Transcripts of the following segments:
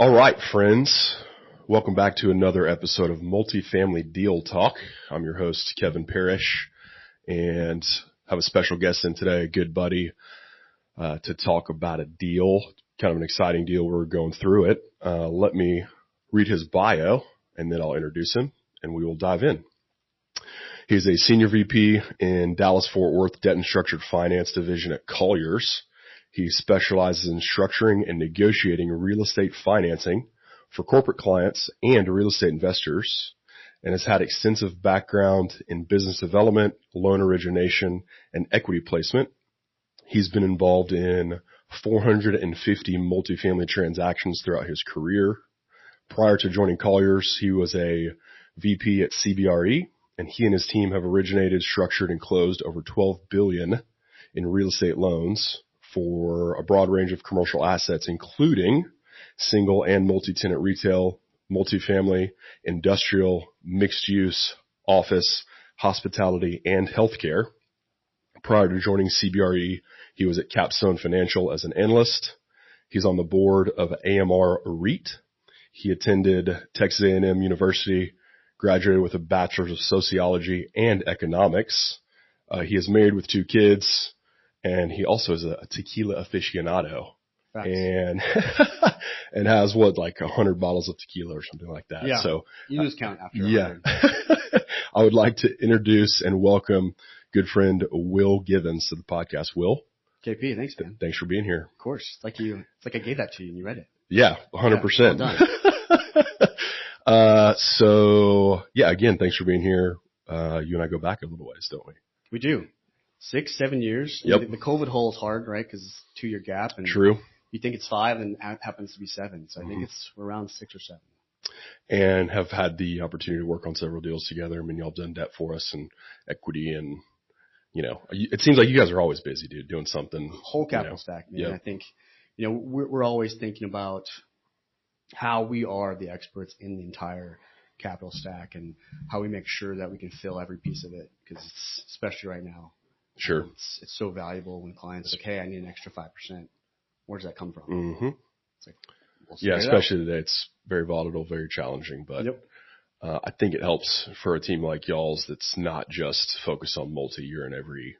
All right, friends. Welcome back to another episode of Multifamily Deal Talk. I'm your host, Kevin Parrish, and have a special guest in today, a good buddy, to talk about a deal, kind of an exciting deal. We're going through it. Let me read his bio, and then I'll introduce him, and we will dive in. He's a senior VP in Dallas-Fort Worth Debt and Structured Finance Division at Colliers. He specializes in structuring and negotiating real estate financing for corporate clients and real estate investors, and has had extensive background in business development, loan origination, and equity placement. He's been involved in 450 multifamily transactions throughout his career. Prior to joining Colliers, he was a VP at CBRE, and he and his team have originated, structured, and closed over $12 billion in real estate loans for a broad range of commercial assets, including single and multi-tenant retail, multifamily, industrial, mixed use, office, hospitality, and healthcare. Prior to joining CBRE, he was at Capstone Financial as an analyst. He's on the board of AMR REIT. He attended Texas A&M University, graduated with a bachelor's of sociology and economics. He is married with 2 kids. And he also is a tequila aficionado. Facts. And has like 100 bottles of tequila or something like that. Yeah. So you lose count after. Yeah. I would like to introduce and welcome good friend Will Givens to the podcast. Will. KP, thanks, man. Thanks for being here. Of course. It's like I gave that to you and you read it. Yeah, 100%. Well done. Again, thanks for being here. You and I go back a little ways, don't we? We do. 6-7 years. Yep. The COVID hole is hard, right? Because it's a 2-year gap. And true. You think it's 5 and it happens to be 7. So I think we're around 6 or 7. And have had the opportunity to work on several deals together. I mean, y'all have done debt for us and equity, and it seems like you guys are always busy, dude, doing something. Whole capital stack, man. Yep. I think, we're always thinking about how we are the experts in the entire capital stack and how we make sure that we can fill every piece of it, because it's, especially right now. Sure. It's so valuable when clients like, hey, I need an extra 5%. Where does that come from? Mm-hmm. It's like, especially today. It's very volatile, very challenging, but yep. I think it helps for a team like y'all's that's not just focused on multi. You're in every,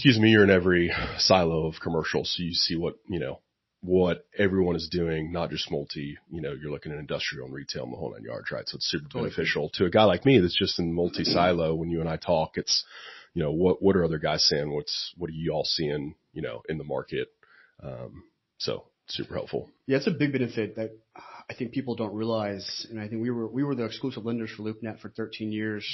you're in every silo of commercial. So you see what everyone is doing, not just multi. You're looking at industrial and retail and the whole 9 yards, right? So it's super beneficial to a guy like me that's just in multi-silo. When you and I talk, it's, what are other guys saying? What are you all seeing, in the market? So super helpful. Yeah, it's a big benefit that I think people don't realize. And I think we were the exclusive lenders for LoopNet for 13 years,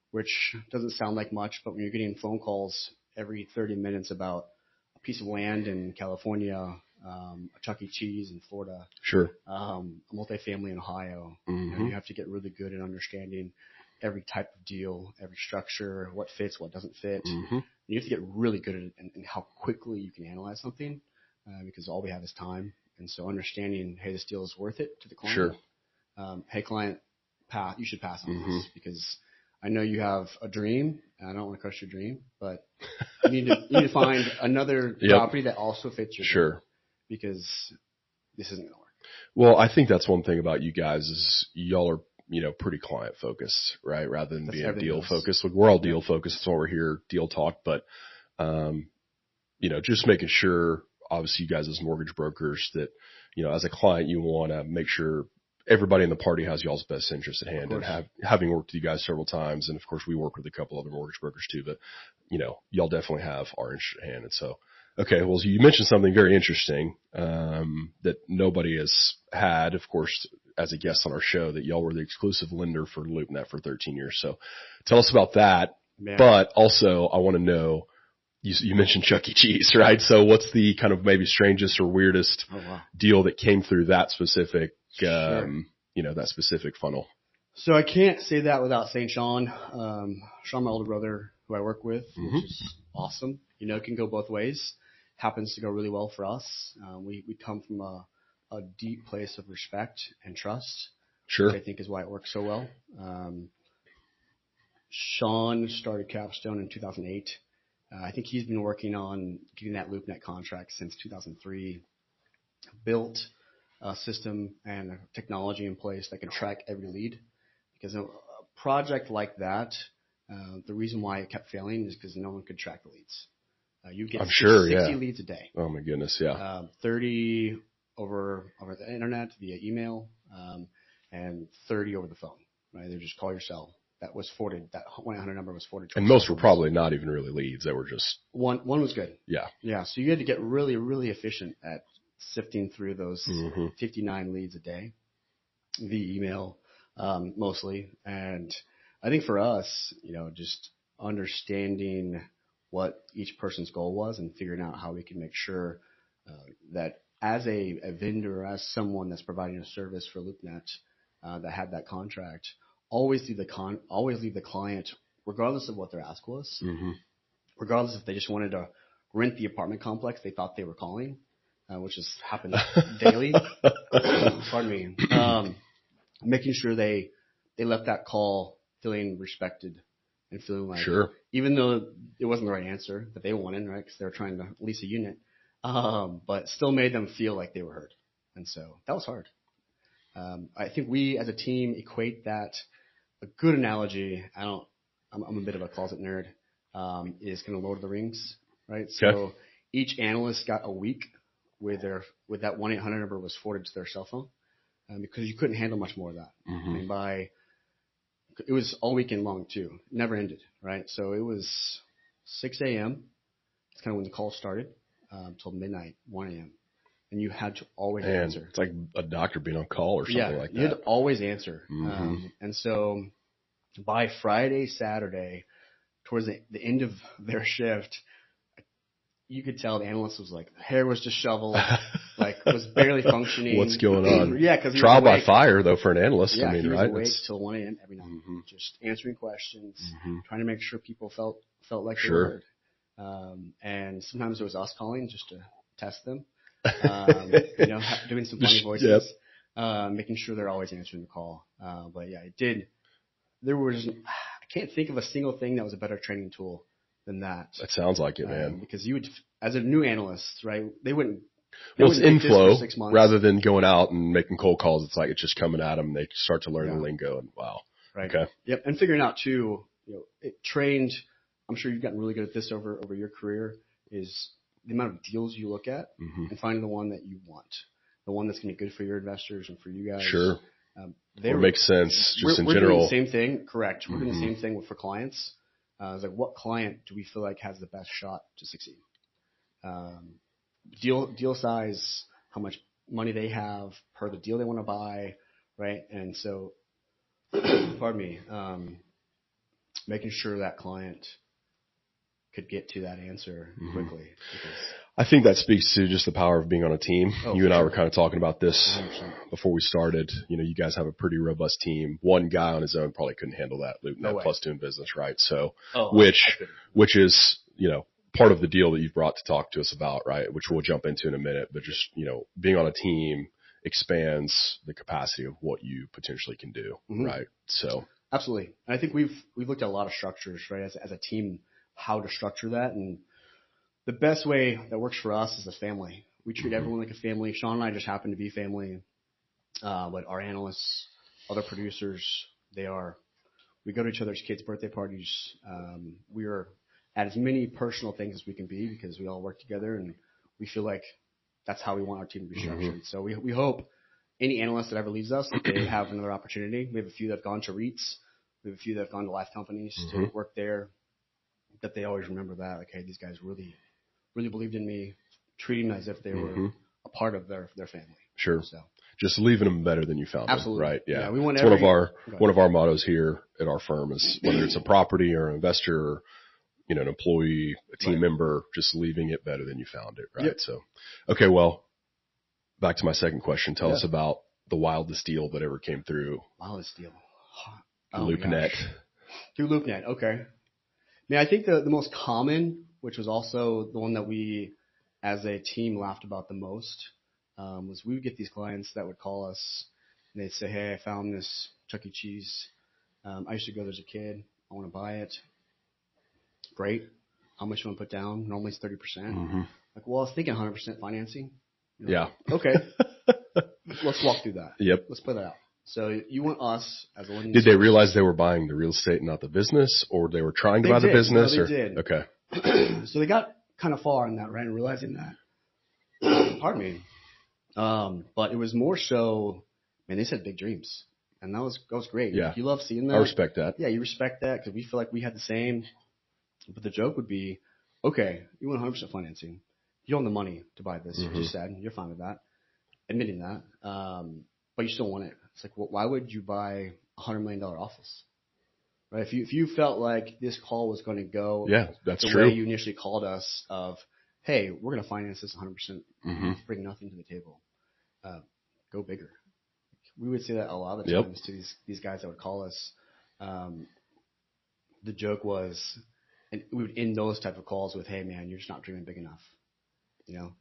which doesn't sound like much, but when you're getting phone calls every 30 minutes about a piece of land in California, a Chuck E. Cheese in Florida, sure, a multifamily in Ohio, you have to get really good at understanding every type of deal, every structure, what fits, what doesn't fit. Mm-hmm. You have to get really good at it and how quickly you can analyze something, because all we have is time. And so understanding, hey, this deal is worth it to the client. Sure. Hey, client, you should pass on this, because I know you have a dream, and I don't want to crush your dream, but you need to find another property that also fits your dream, because this isn't going to work. Well, I think that's one thing about you guys is y'all are, pretty client focused, right? Rather than being deal focused. Like, we're all deal focused. That's why we're here, deal talk. But, just making sure, obviously you guys as mortgage brokers that, as a client, you want to make sure everybody in the party has y'all's best interest at hand. And having worked with you guys several times. And of course we work with a couple other mortgage brokers too, but y'all definitely have our interest at hand. And so, okay, well, so you mentioned something very interesting, that nobody has had, of course, as a guest on our show, that y'all were the exclusive lender for LoopNet for 13 years. So tell us about that. Man. But also I want to know, you mentioned Chuck E. Cheese, right? So what's the kind of maybe strangest or weirdest deal that came through that specific, that specific funnel? So I can't say that without saying Sean, my older brother who I work with, which is awesome. It can go both ways. Happens to go really well for us. We come from a deep place of respect and trust. Sure. Which I think is why it works so well. Sean started Capstone in 2008. I think he's been working on getting that LoopNet contract since 2003. Built system and a technology in place that can track every lead. Because a project like that, the reason why it kept failing is because no one could track the leads. You get 60 leads a day. Oh my goodness, yeah. 30 over the internet via email, and 30 over the phone. Right? They just call your cell. That was forwarded. That 1-800 number was forwarded. And most were probably not even really leads. They were just one was good. Yeah. Yeah. So you had to get really, really efficient at sifting through those 59 leads a day via email, mostly. And I think for us, just understanding what each person's goal was and figuring out how we can make sure that as a vendor, as someone that's providing a service for LoopNet that had that contract, always leave the client, regardless of what their ask was, regardless if they just wanted to rent the apartment complex they thought they were calling, which has happened daily. Pardon me. Making sure they left that call feeling respected and feeling like, even though it wasn't the right answer that they wanted, right, because they were trying to lease a unit, but still made them feel like they were heard. And so that was hard. I think we as a team equate that. A good analogy, I'm a bit of a closet nerd, is kind of Lord of the Rings, right? So each analyst got a week with that 1-800 number was forwarded to their cell phone, because you couldn't handle much more of that. I mean, it was all weekend long too, never ended, right? So it was 6 a.m. It's kind of when the call started, till midnight, 1 a.m. And you had to always answer. It's like a doctor being on call or something like that. You had to always answer. And so by Friday, Saturday, towards the end of their shift, you could tell the analyst was like, hair was disheveled, like was barely functioning. What's going on? Yeah, because trial by fire though for an analyst. Yeah, I mean, he was right? awake till 1 a.m. every night, just answering questions, trying to make sure people felt like they were heard. And sometimes it was us calling just to test them. Doing some funny voices, making sure they're always answering the call. But yeah, it did. I can't think of a single thing that was a better training tool than that. That sounds like it, man. Because you would, as a new analyst, right? They wouldn't. Well, it's inflow rather than going out and making cold calls. It's like it's just coming at them. They start to learn the lingo, and wow. Right. Okay. Yep. And figuring out too, it trained. I'm sure you've gotten really good at this over your career. Is the amount of deals you look at and finding the one that you want, the one that's going to be good for your investors and for you guys. Sure. It makes sense just in general. We're doing the same thing. Correct. We're doing the same thing for clients. It's like, what client do we feel like has the best shot to succeed? Deal size, how much money they have per the deal they want to buy, right? And so, pardon me, making sure that client could get to that answer quickly. I think that speaks to just the power of being on a team. You and I were kind of talking about this 100%. Before we started. You guys have a pretty robust team. One guy on his own probably couldn't handle that LoopNet plus doing business, right? So, which is, part of the deal that you've brought to talk to us about, right? Which we'll jump into in a minute, but just, being on a team expands the capacity of what you potentially can do, right? So. Absolutely. And I think we've looked at a lot of structures, right? As a team, how to structure that. And the best way that works for us is a family. We treat everyone like a family. Sean and I just happen to be family. But our analysts, other producers, we go to each other's kids' birthday parties. We are at as many personal things as we can be because we all work together and we feel like that's how we want our team to be structured. So we hope any analyst that ever leaves us, that they have another opportunity. We have a few that have gone to REITs. We have a few that have gone to life companies to work there, that they always remember that, like, hey, these guys really, really believed in me, treating me as if they were a part of their family. Sure. So just leaving them better than you found them. Right. Yeah. We want one of our mottos here at our firm is whether it's a property or an investor or, an employee, a team member, just leaving it better than you found it. Right. Yep. So, okay. Well, back to my second question. Tell us about the wildest deal that ever came through. Wildest deal. LoopNet. Through LoopNet. Okay. I think the most common, which was also the one that we as a team laughed about the most, was we would get these clients that would call us and they'd say, hey, I found this Chuck E. Cheese. I used to go there as a kid. I want to buy it. Great. How much you want to put down? Normally it's 30%. Like, well, I was thinking 100% financing. Yeah. Okay. let's walk through that. Yep. Let's play that out. So you want us as a lending Did they source- realize they were buying the real estate, not the business, or they were trying to buy the business? No, they did. Okay. So they got kind of far in that, right? And realizing that. Pardon me. But it was more so, man, they said big dreams. And that was great. Yeah. You love seeing that. I respect that. Yeah, you respect that because we feel like we had the same. But the joke would be, okay, you want 100% financing. You don't have the money to buy this. You just said you're fine with that, admitting that. But you still want it. It's like, well, why would you buy $100 million office? Right? If you felt like this call was going to go that's the true. way you initially called us of, hey, we're going to finance this 100%, bring nothing to the table, go bigger. We would say that a lot of the times to these guys that would call us. The joke was, and we would end those type of calls with, hey, man, you're just not dreaming big enough.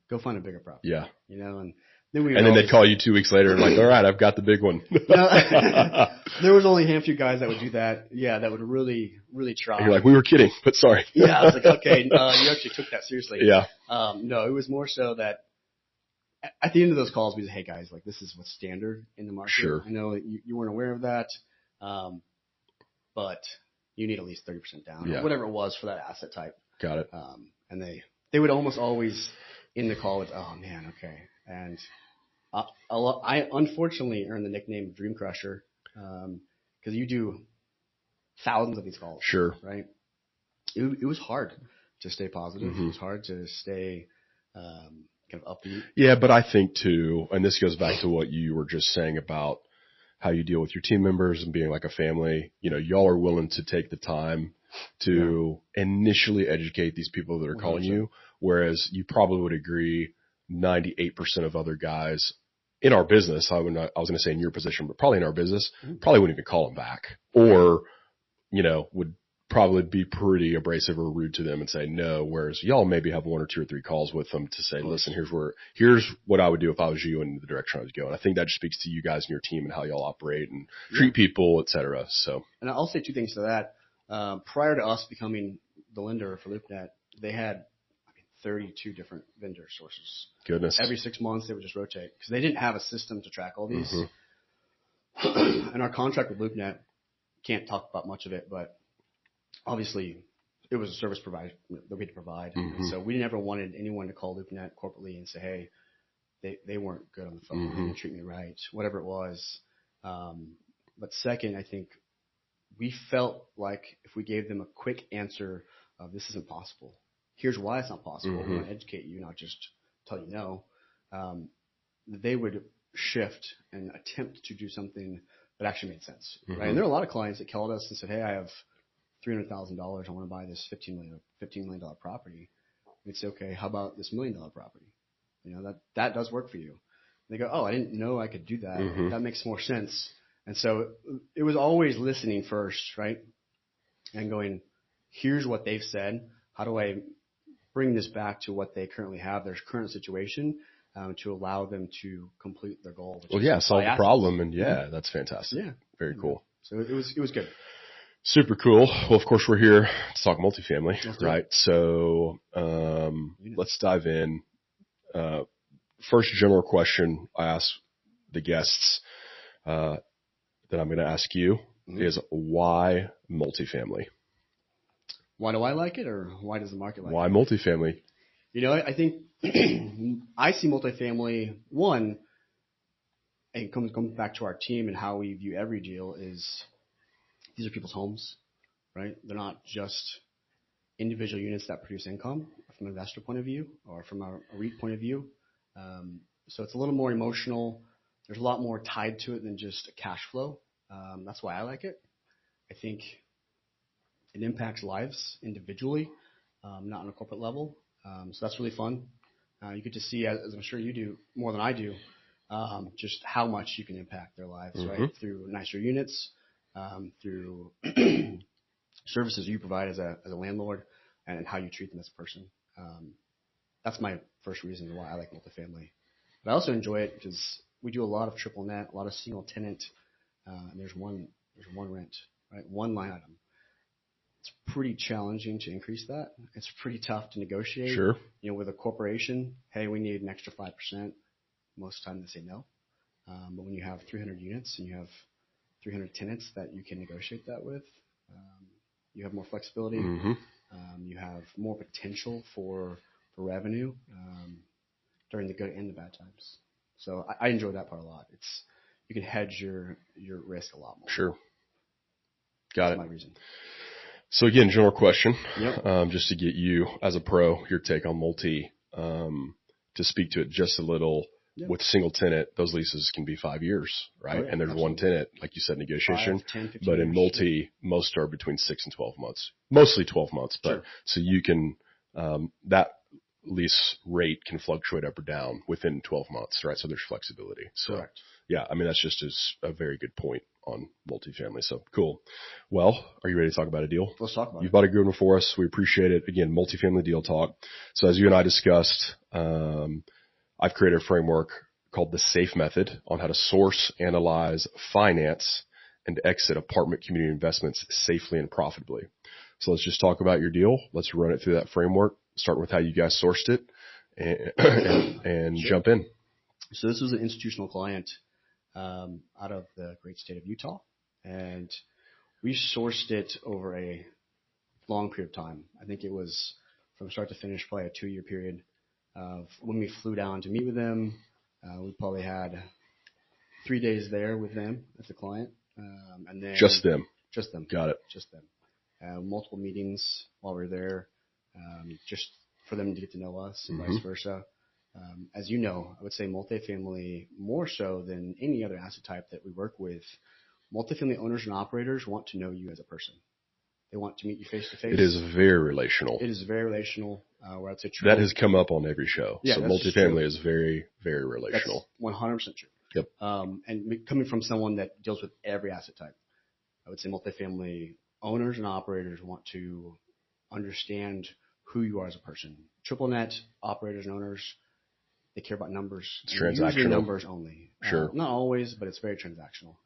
Go find a bigger property. Yeah. And then they'd call you 2 weeks later and like, all right, I've got the big one. There was only a handful guys that would do that. Yeah, that would really, really try. You're like, we were kidding, but sorry. Yeah, I was like, okay, you actually took that seriously. Yeah. No, it was more so that at the end of those calls, we said, hey, guys, like this is what's standard in the market. Sure. I know you weren't aware of that, but you need at least 30% down or whatever it was for that asset type. Got it. And they would almost always end the call with, oh, man, okay. And I unfortunately earned the nickname Dream Crusher because you do thousands of these calls. Sure. Right? It was hard to stay positive. It was hard to stay kind of upbeat. Yeah, but I think too, and this goes back to what you were just saying about how you deal with your team members and being like a family. Y'all are willing to take the time to initially educate these people that are calling 100%. you, whereas you probably would agree 98% of other guys in our business, I was going to say in your position, but probably in our business, probably wouldn't even call them back or, would probably be pretty abrasive or rude to them and say no, whereas y'all maybe have 1 or 2 or 3 calls with them to say, listen, here's what I would do if I was you and the direction I was going. I think that just speaks to you guys and your team and how y'all operate and treat people, et cetera. So, and I'll say 2 things to that. Prior to us becoming the lender for LoopNet, they had 32 different vendor sources. Goodness. Every 6 months they would just rotate because they didn't have a system to track all these. And our contract with LoopNet, can't talk about much of it, but obviously it was a service provider that we had to provide. And so we never wanted anyone to call LoopNet corporately and say, hey, they weren't good on the phone. They didn't treat me right, whatever it was. But second, I think we felt like if we gave them a quick answer of this isn't possible, here's why it's not possible, we want to educate you, not just tell you no, they would shift and attempt to do something that actually made sense. Right? And there are a lot of clients that called us and said, hey, I have $300,000. I want to buy this $15 million property. We'd say, okay, how about this $1 million property? That does work for you. And they go, oh, I didn't know I could do that. That makes more sense. And so it was always listening first, right? And going, here's what they've said. How do I bring this back to what they currently have, their current situation, to allow them to complete their goal? Solve the problem. And that's fantastic. Yeah. Very cool. So it was good. Super cool. Well, of course, we're here to talk multifamily, right? So let's dive in. First general question I ask the guests that I'm going to ask you is why multifamily? Why do I like it, or why does the market like it? Why multifamily? I think I see multifamily, one, and comes back to our team and how we view every deal is these are people's homes, right? They're not just individual units that produce income from an investor point of view or from a REIT point of view. So it's a little more emotional. There's a lot more tied to it than just a cash flow. That's why I like it. I think it impacts lives individually, not on a corporate level. So that's really fun. You get to see, as I'm sure you do more than I do, just how much you can impact their lives, right? Through nicer units, through services you provide as a landlord, and how you treat them as a person. That's my first reason why I like multifamily. But I also enjoy it because we do a lot of triple net, a lot of single tenant, and there's one rent, right? One line item. It's pretty challenging to increase that. It's pretty tough to negotiate. Sure. With a corporation, hey, we need an extra 5%. Most of the time they say no. have 300 units and you have 300 tenants that you can negotiate that with, you have more flexibility. Mm-hmm. You have more potential for revenue during the good and the bad times. So I enjoy that part a lot. You can hedge your risk a lot more. Sure. Got it. That's my reason. So again, general question, Yep. just to get you as a pro, your take on multi, to speak to it just a little. Yep. With single tenant, those leases can be 5 years, right? Oh, yeah, and there's absolutely. one tenant, like you said, negotiation. 5, 10, 15 but in years. multi, most are between 6 and 12 months, mostly 12 months. But Sure. so you can, that lease rate can fluctuate up or down within 12 months, right? So there's flexibility. So Correct. yeah, I mean, that's just a very good point on multifamily. So cool. Well, are you ready to talk about a deal? Let's talk about You've it. bought a good one for us. We appreciate it. Again, multifamily deal talk. So as you and I discussed, I've created a framework called the SAFE method on how to source, analyze, finance, and exit apartment community investments safely and profitably. So let's just talk about your deal. Let's run it through that framework, starting with how you guys sourced it and Sure. jump in. So this was an institutional client out of the great state of Utah, and we sourced it over a long period of time. I think it was from start to finish, probably a 2-year period. When we flew down to meet with them, we probably had 3 days there with them as a client, and then Just them. Just them. Got it. Just them. Multiple meetings while we were there, just for them to get to know us and vice versa. As you know, I would say multifamily more so than any other asset type that we work with. Multifamily owners and operators want to know you as a person. They want to meet you face to face. It is very relational. It is very relational. Where I'd say true. That has come up on every show. Yeah, so that's multifamily true. is very, very relational. That's 100% true. Yep. And coming from someone that deals with every asset type, I would say multifamily owners and operators want to understand who you are as a person. Triple net operators and owners, they care about numbers. It's Usually transactional. numbers only. Sure. Not always, but it's very transactional.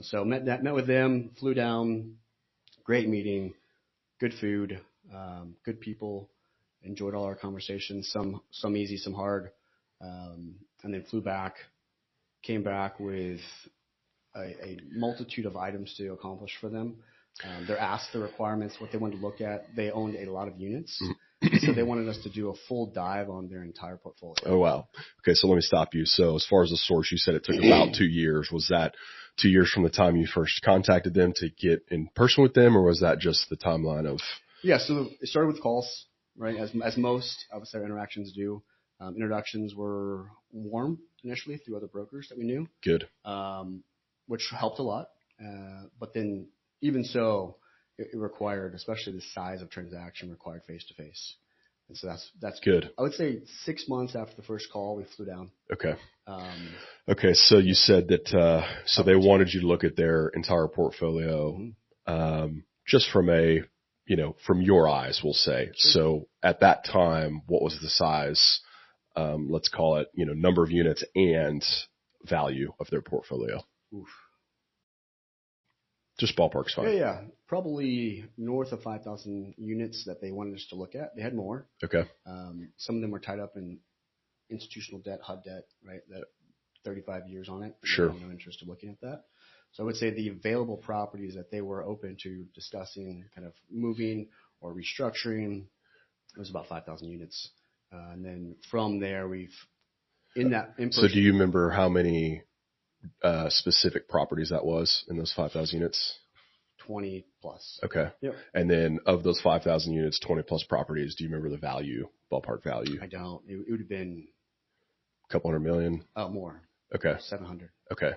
So met with them, flew down, great meeting, good food, good people, enjoyed all our conversations, some easy, some hard, and then flew back, came back with a multitude of items to accomplish for them. They're asked the requirements, what they wanted to look at. They owned a lot of units, so they wanted us to do a full dive on their entire portfolio. Oh, wow. Okay, so let me stop you. So as far as the source, you said it took about 2 years. Was that 2 years from the time you first contacted them to get in person with them, or was that just the timeline of? Yeah, so it started with calls, right? As most, obviously, our interactions do. Introductions were warm initially through other brokers that we knew. Good. Which helped a lot. But then even so, it required, especially the size of transaction, required face-to-face. And so that's good. I would say 6 months after the first call, we flew down. Okay. Okay, so you said that so they wanted you to look at their entire portfolio, just from from your eyes, we'll say. Sure. So at that time, what was the size? Let's call it, number of units and value of their portfolio. Oof. Just ballpark's fine. Yeah. Probably north of 5,000 units that they wanted us to look at. They had more. Okay. Some of them were tied up in institutional debt, HUD debt, right? That 35 years on it. Sure. No interest in looking at that. So I would say the available properties that they were open to discussing, kind of moving or restructuring, was about 5,000 units. And then from there, So do you remember how many specific properties that was in those 5,000 units? 20 plus. Okay. Yep. And then of those 5,000 units, 20 plus properties, do you remember the value, ballpark value? I don't. It would have been a couple $100 million. More. Okay. 700. Okay.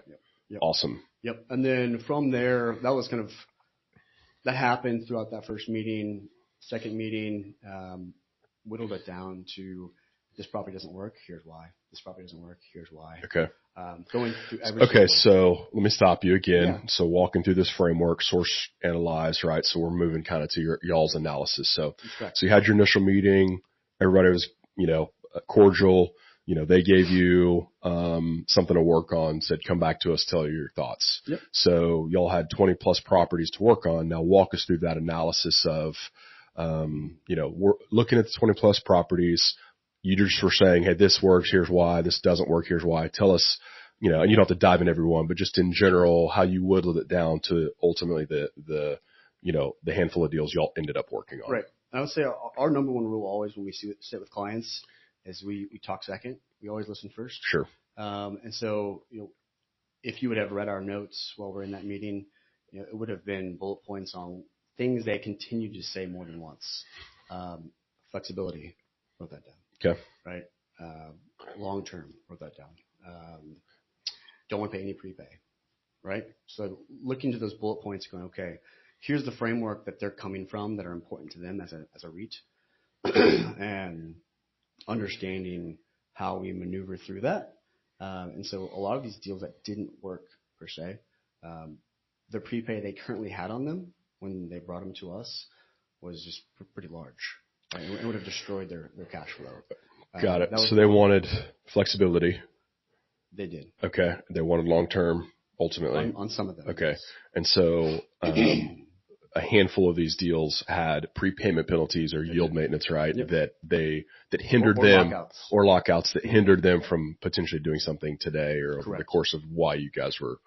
Yep. Awesome. Yep. And then from there, that happened throughout that first meeting. Second meeting, whittled it down to, this property doesn't work, here's why. This property doesn't work, here's why. Okay. Going through every Okay, so let me stop you again. Yeah. So walking through this framework, source, analyze, right? So we're moving kind of to y'all's analysis. So you had your initial meeting. Everybody was, cordial. They gave you something to work on, said, come back to us, tell you your thoughts. Yep. So y'all had 20 plus properties to work on. Now walk us through that analysis of, we're looking at the 20 plus properties. You just were saying, hey, this works, here's why. This doesn't work, here's why. Tell us you know, and you don't have to dive in every one, but just in general, how you whittled it down to ultimately the you know, the handful of deals y'all ended up working on. Right. I would say our number one rule always when we sit with clients is we talk second. We always listen first. Sure. And so, you know, if you would have read our notes while we're in that meeting, you know, it would have been bullet points on things they continue to say more than once. Flexibility, wrote that down. Okay. Right. Long term, wrote that down. Don't want to pay any prepay. Right. So looking to those bullet points, going, okay, here's the framework that they're coming from that are important to them as a REIT, and understanding how we maneuver through that. And so a lot of these deals that didn't work per se, the prepay they currently had on them when they brought them to us was just pretty large. Right? It would have destroyed their cash flow. Got it. So they wanted flexibility. They did. Okay. They wanted long-term ultimately. On some of them. Okay. Yes. And so a handful of these deals had prepayment penalties or yield maintenance, right? Yep. That hindered them or lockouts that hindered them from potentially doing something today or over the course of why you guys were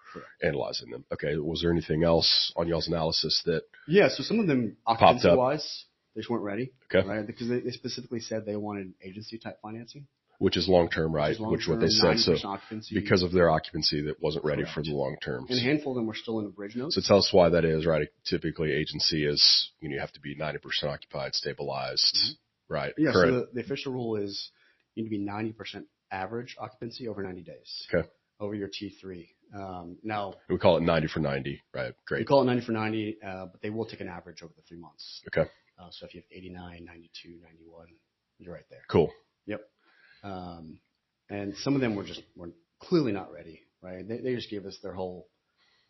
analyzing them. Okay. Was there anything else on y'all's analysis that so some of them occupancy wise, they just weren't ready. Okay. Right? Because they specifically said they wanted agency type financing. Which is long-term, right? Which what they said. So because of their occupancy that wasn't ready for the long term. And a handful of them were still in the bridge notes. So tell us why that is, right? Typically agency is, you know, you have to be 90% occupied, stabilized, right? Yeah. So the official rule is you need to be 90% average occupancy over 90 days. Okay. Over your T3. Now. We call it 90 for 90, right? Great. We call it 90 for 90, but they will take an average over the 3 months. Okay. So if you have 89, 92, 91, you're right there. Cool. Yep. And some of them were clearly not ready, right? They just gave us their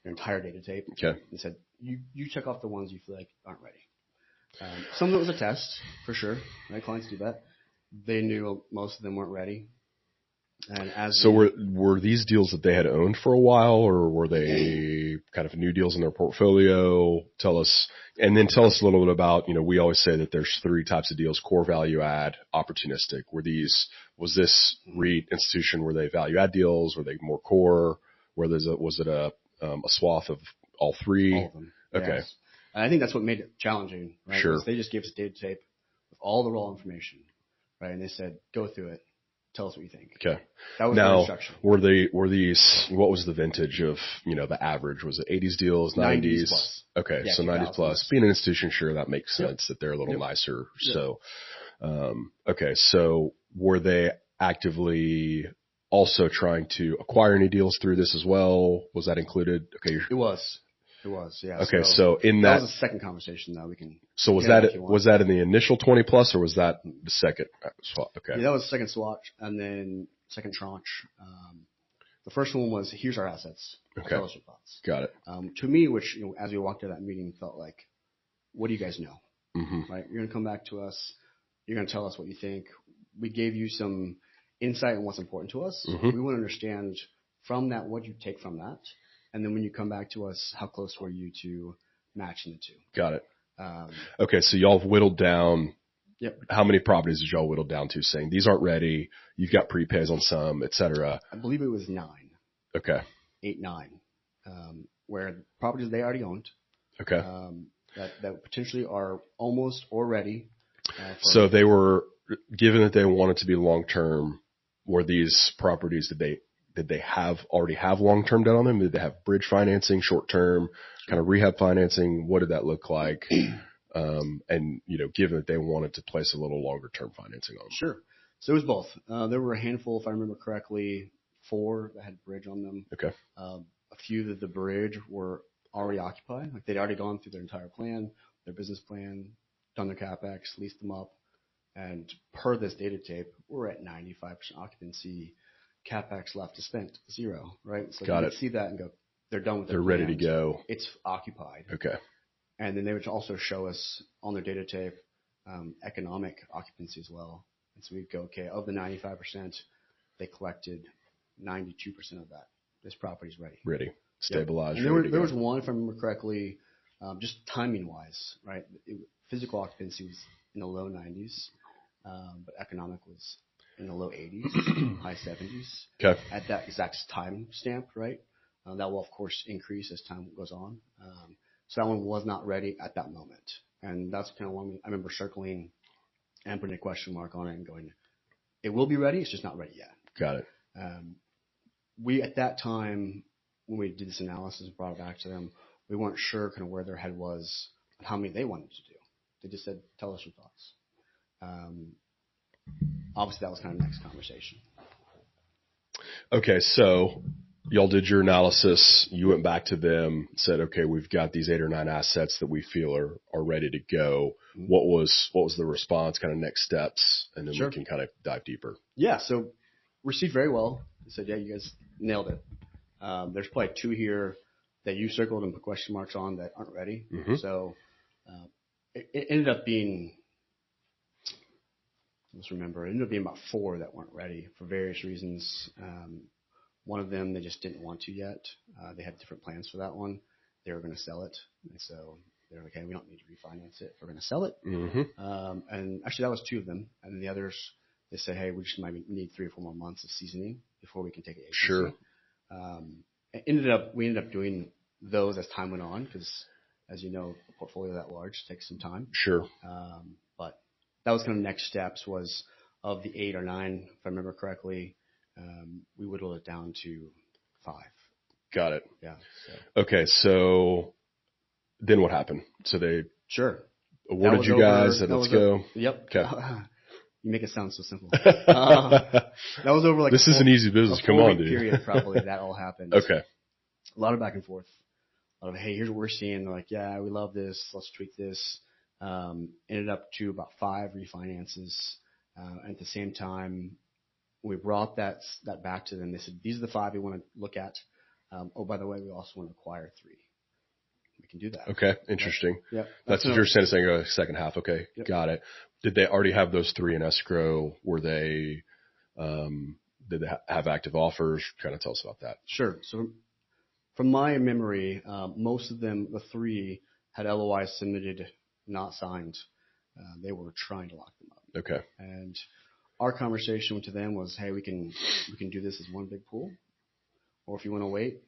entire data tape. Okay. And said, you check off the ones you feel like aren't ready. Some of it was a test for sure, right? Clients do that. They knew most of them weren't ready. And were these deals that they had owned for a while, or were they kind of new deals in their portfolio? Tell us a little bit about, you know, we always say that there's 3 types of deals: core, value add, opportunistic. Was this REIT institution, were they value add deals? Were they more core? Was it a swath of all 3? All of them. Okay. Yes. And I think that's what made it challenging, right? Sure. Because they just gave us data tape with all the raw information, right? And they said, go through it. Tell us what you think. Okay. That was the instruction. Were these, what was the vintage of, you know, the average? Was it 80s deals, 90s? Plus. Okay. So 90s plus. Being an institution, sure, that makes sense that they're a little nicer. Yep. So, okay. So were they actively also trying to acquire any deals through this as well? Was that included? Okay. It was, yeah. Okay. So in that was the second conversation that we can. So was that in the initial 20 plus, or was that the second swap? Okay. Yeah, that was the second swatch, and then second tranche. The first one was, here's our assets. Okay. Tell us your thoughts. Got it. To me, which, you know, as we walked out of that meeting, felt like, what do you guys know? Mm-hmm. Right? You're going to come back to us. You're going to tell us what you think. We gave you some insight on what's important to us. Mm-hmm. We want to understand from that what you take from that. And then when you come back to us, how close were you to matching the 2? Got it. Okay, so y'all have whittled down. Yep. How many properties did y'all whittle down to, saying these aren't ready, you've got prepays on some, et cetera? I believe it was 9. Okay. 8, 9. Where properties they already owned. Okay. That potentially are almost or ready. So they were, given that they wanted to be long-term, were these properties, did they already have long-term debt on them? Did they have bridge financing, short-term, kind of rehab financing? What did that look like? And, you know, given that they wanted to place a little longer-term financing on them. Sure. So it was both. There were a handful, if I remember correctly, 4 that had bridge on them. Okay. A few that the bridge were already occupied. Like they'd already gone through their entire plan, their business plan, done their CapEx, leased them up. And per this data tape, we're at 95% occupancy. CapEx left to spend, 0, right? So you would see that and go, they're done with their They're ready to go. It's occupied. Okay. And then they would also show us on their data tape economic occupancy as well. And so we'd go, okay, of the 95%, they collected 92% of that. This property's ready. Ready. Stabilized. Yep. And there was one, if I remember correctly, just timing-wise, right? Physical occupancy was in the low 90s, but economic was in the low 80s, high 70s. Okay. At that exact time stamp, right? That will, of course, increase as time goes on. So that one was not ready at that moment. And that's kind of one I remember circling and putting a question mark on it and going, it will be ready, it's just not ready yet. Got it. We, at that time, when we did this analysis and brought it back to them, we weren't sure kind of where their head was and how many they wanted to do. They just said, tell us your thoughts. Obviously, that was kind of the next conversation. Okay, so y'all did your analysis. You went back to them, said, okay, we've got these 8 or 9 assets that we feel are ready to go. Mm-hmm. What was the response, kind of next steps, and then we can kind of dive deeper. Yeah, so received very well. They said, yeah, you guys nailed it. There's probably 2 here that you circled and put question marks on that aren't ready. Mm-hmm. So it ended up being, let's remember, it ended up being about 4 that weren't ready for various reasons. One of them, they just didn't want to yet. They had different plans for that one. They were going to sell it. And so they were like, okay, we don't need to refinance it. We're going to sell it. Mm-hmm. And actually, that was 2 of them. And then the others, they said, hey, we just might need 3 or 4 more months of seasoning before we can take it agency. Sure. We ended up doing those as time went on because, as you know, a portfolio that large takes some time. Sure. But that was kind of next steps was of the 8 or 9, if I remember correctly, we whittled it down to 5. Got it. Yeah. So. Okay. So then what happened? So they awarded you guys and let's go. Yep. Okay. You make it sound so simple. That was over like this is an easy business. Come on, dude. Period probably that all happened. Okay. A lot of back and forth. A lot of, hey, here's what we're seeing. They're like, yeah, we love this. Let's tweak this. Ended up to about 5 refinances. At the same time, we brought that back to them. They said, these are the 5 we want to look at. Oh, by the way, we also want to acquire 3. We can do that. Okay, interesting. Yep. That's what you're saying second half. Okay, yep. Got it. Did they already have those 3 in escrow? Were they, did they have active offers? Kind of tell us about that. Sure. So from my memory, most of them, the 3, had LOIs submitted, not signed. They were trying to lock them up. Okay. And our conversation to them was, hey, we can do this as one big pool, or if you want to wait,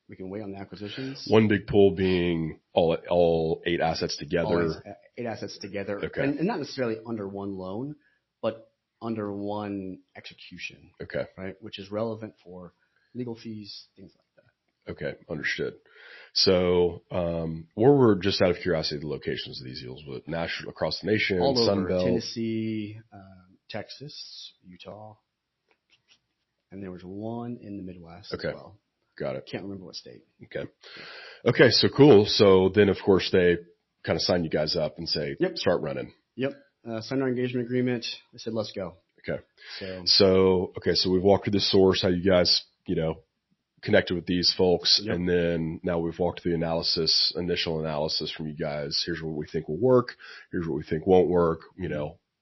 we can wait on the acquisitions. One big pool being all 8 assets together. 8 assets together, okay. And not necessarily under one loan, but under one execution. Okay. Right, which is relevant for legal fees, things like that. Okay, understood. So, where were, just out of curiosity, the locations of these deals? Was it national, across the nation, all over Sunbelt? Tennessee, Texas, Utah, and there was one in the Midwest as well. Got it. Can't remember what state. Okay. Okay, so cool. So then, of course, they kind of sign you guys up and say, yep. Start running. Yep. Signed our engagement agreement. They said, let's go. Okay. So we've walked through the source, how you guys, connected with these folks. Yep. And then now we've walked through the initial analysis from you guys. Here's what we think will work. Here's what we think won't work.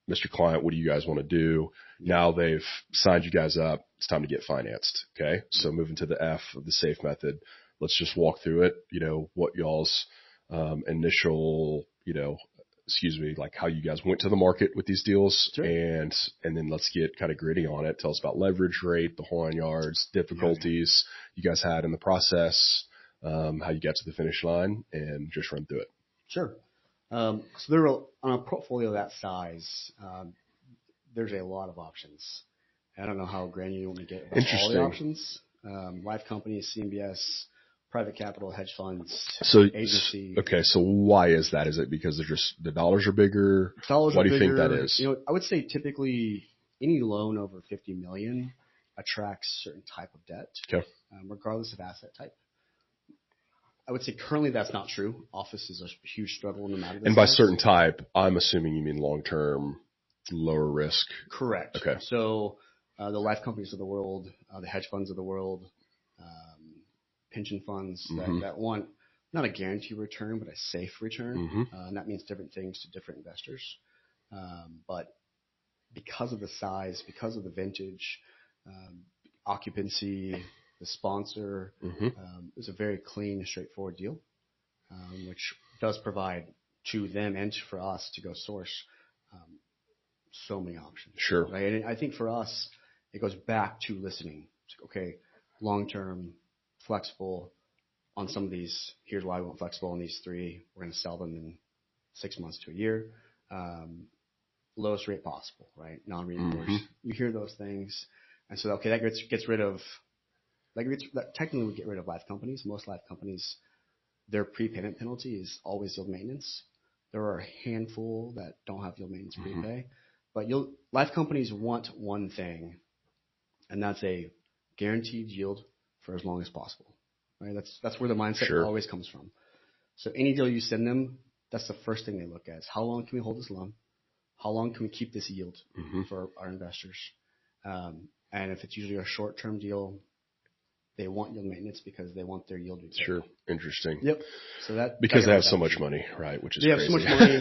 Mr. Client, what do you guys want to do? Now they've signed you guys up. It's time to get financed. Okay. So moving to the F of the SAFE method, let's just walk through it. What y'all's, initial, like how you guys went to the market with these deals. Sure. And then let's get kind of gritty on it. Tell us about leverage rate, the whole 9 yards, difficulties you guys had in the process, how you got to the finish line, and just run through it. Sure. So there were, on a portfolio that size, there's a lot of options. I don't know how granular you want to get about all the options. Life companies, CMBS, private capital, hedge funds, agency. Okay, so why is that? Is it because they're just the dollars are bigger? Why do you think that is? I would say typically any loan over $50 million attracts a certain type of debt, regardless of asset type. I would say currently that's not true. Office is a huge struggle no matter. And by certain type, I'm assuming you mean long-term, lower risk. Correct. Okay. So the life companies of the world, the hedge funds of the world, pension funds that want not a guaranteed return, but a safe return. Mm-hmm. And that means different things to different investors. But because of the size, because of the vintage, occupancy, the sponsor, is a very clean, straightforward deal, which does provide to them and for us to go source so many options. Sure. Right. And I think for us, it goes back to listening. It's like, okay, long-term, flexible on some of these. Here's why we want flexible on these three. We're going to sell them in 6 months to a year. Lowest rate possible, right? Non-recourse. Mm-hmm. You hear those things. And so, okay, that gets rid of, that technically would get rid of life companies. Most life companies, their prepayment penalty is always yield maintenance. There are a handful that don't have yield maintenance prepay. But life companies want one thing, and that's a guaranteed yield for as long as possible. Right? That's where the mindset always comes from. So any deal you send them, that's the first thing they look at is how long can we hold this loan? How long can we keep this yield for our investors? And if it's usually a short-term deal, they want yield maintenance because they want their yield to be paid. Sure. Interesting. Yep. So because they have so much money, right? Which is crazy. They have so much money,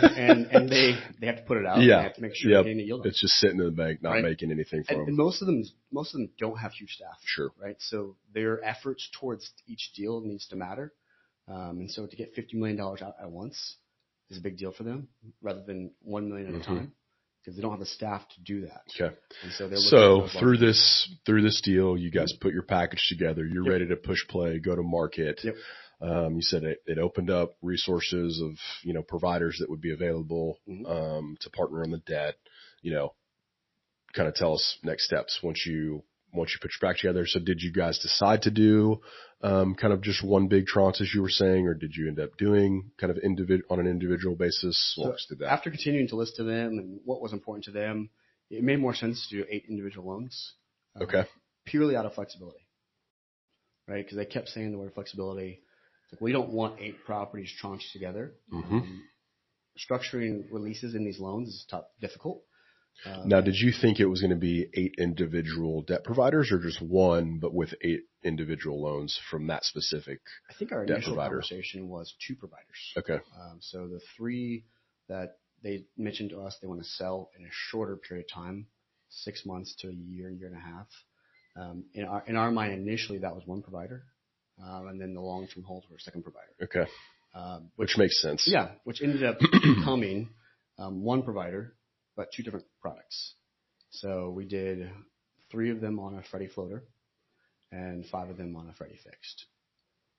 and they have to put it out. Yeah. They have to make sure they're getting a yield. It's just sitting in the bank, not making anything for them. And most of them don't have huge staff. Sure. Right. So their efforts towards each deal needs to matter. And so to get $50 million out at once is a big deal for them, rather than $1 million at a time, because they don't have the staff to do that. Okay. And so they're through this deal, you guys put your package together. You're ready to push play, go to market. Yep. You said it opened up resources of providers that would be available to partner on the debt. Kind of tell us next steps once you put your pack together. So did you guys decide to do kind of just one big tranche, as you were saying, or did you end up doing kind of on an individual basis? Walk us through that. After continuing to list to them and what was important to them, it made more sense to do 8 individual loans. Okay. Purely out of flexibility, right? Because they kept saying the word flexibility. It's like, we don't want 8 properties tranched together. Structuring releases in these loans is difficult. Now, did you think it was going to be 8 individual debt providers or just one, but with 8 individual loans from that specific I think our initial conversation was 2 providers. Okay. So the 3 that they mentioned to us they want to sell in a shorter period of time, 6 months to a year and a half. In our mind, initially that was one provider, and then the long-term holds were a second provider. Okay. Which makes sense. Yeah, which ended up becoming one provider, but 2 different products. So we did 3 of them on a Freddie floater and 5 of them on a Freddie fixed,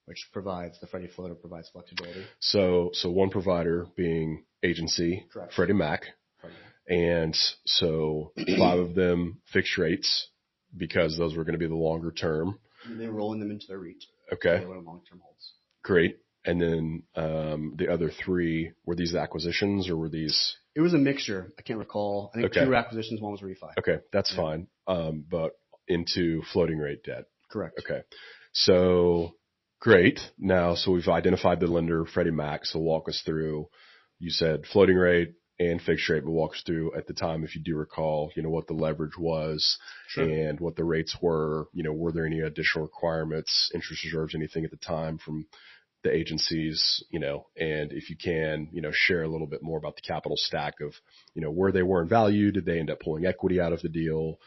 which provides, the Freddie floater provides flexibility. So one provider being agency, correct. Freddie Mac. And so 5 of them fixed rates because those were going to be the longer term. They were rolling them into their REIT. Okay. They were long-term holds. Great. And then the other 3, were these acquisitions or were these? It was a mixture. I can't recall. I think 2 acquisitions, 1 was refi. Okay, that's fine. But into floating rate debt. Correct. Okay. So great. Now, so we've identified the lender, Freddie Mac. So walk us through, you said floating rate and fixed rate, but walk us through at the time, if you do recall, what the leverage was and what the rates were. Were there any additional requirements, interest reserves, anything at the time from the agencies, and if you can, share a little bit more about the capital stack of, where they were in value. Did they end up pulling equity out of the deal?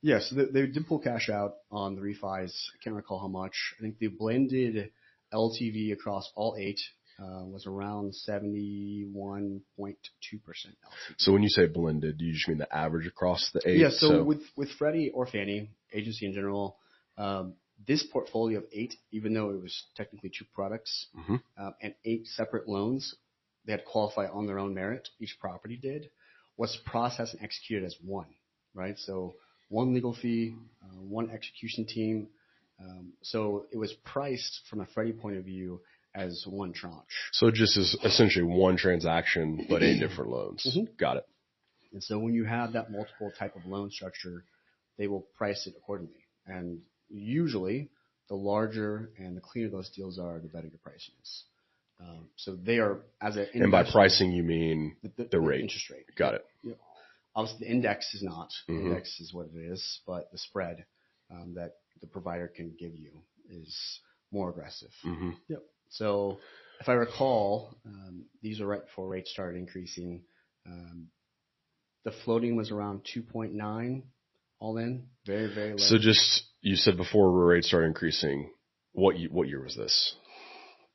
Yeah, so they did pull cash out on the refis. I can't recall how much. I think the blended LTV across all 8 was around 71.2% LTV. So when you say blended, do you just mean the average across the 8? Yeah, so with Freddie or Fannie, agency in general, this portfolio of 8, even though it was technically 2 products and 8 separate loans, they had to qualify on their own merit. Each property did, was processed and executed as one, right? So 1 legal fee, 1 execution team. So it was priced from a Freddie point of view as 1 tranche. So just as essentially 1 transaction, but 8 different loans. Got it. And so when you have that multiple type of loan structure, they will price it accordingly. And usually, the larger and the cleaner those deals are, the better your pricing is. So they are, as an and by pricing, you mean the rate. Interest rate. Got it. Yep. Obviously, the index is not. The index is what it is, but the spread that the provider can give you is more aggressive. Yep. So if I recall, these are right before rates started increasing. The floating was around 2.9 all in, very, very low. So just, you said before rates started increasing, what year was this?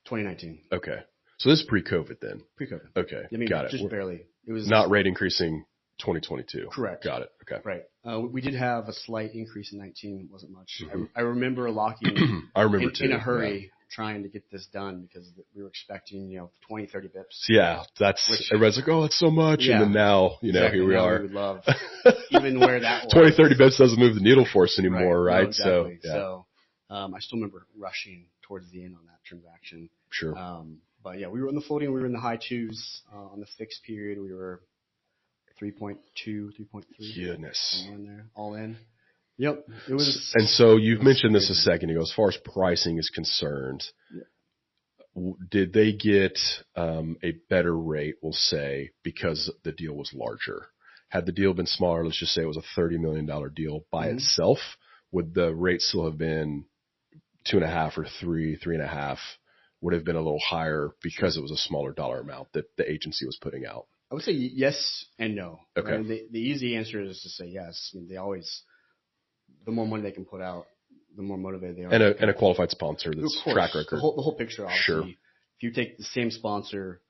2019. Okay. So this is pre-COVID then? Pre-COVID. Okay. I mean, got it. Just barely. It was not rate increasing 2022. Correct. Got it. Okay. Right. We did have a slight increase in 19. It wasn't much. Mhm. I remember locking I remember too. in a hurry trying to get this done because we were expecting, 20, 30 bips. Yeah, everybody's like, oh, that's so much. Yeah, and then now, exactly. here we now are. We would love even where that was. 20, 30 bips doesn't move the needle for us anymore, right? No, exactly. So, yeah. So I still remember rushing towards the end on that transaction. Sure. But yeah, we were in the floating. We were in the high twos on the fixed period. We were 3.2, 3.3. Goodness. In there, all in. Yep. It was. And so you've mentioned this a second ago. As far as pricing is concerned, did they get a better rate, we'll say, because the deal was larger? Had the deal been smaller, let's just say it was a $30 million deal by itself, would the rate still have been 2.5 or 3.5? Would have been a little higher because it was a smaller dollar amount that the agency was putting out? I would say yes and no. Okay. Right? The easy answer is to say yes. I mean, they always, the more money they can put out, the more motivated they are. And a qualified sponsor that's track record. The whole picture, obviously. Sure. If you take the same sponsor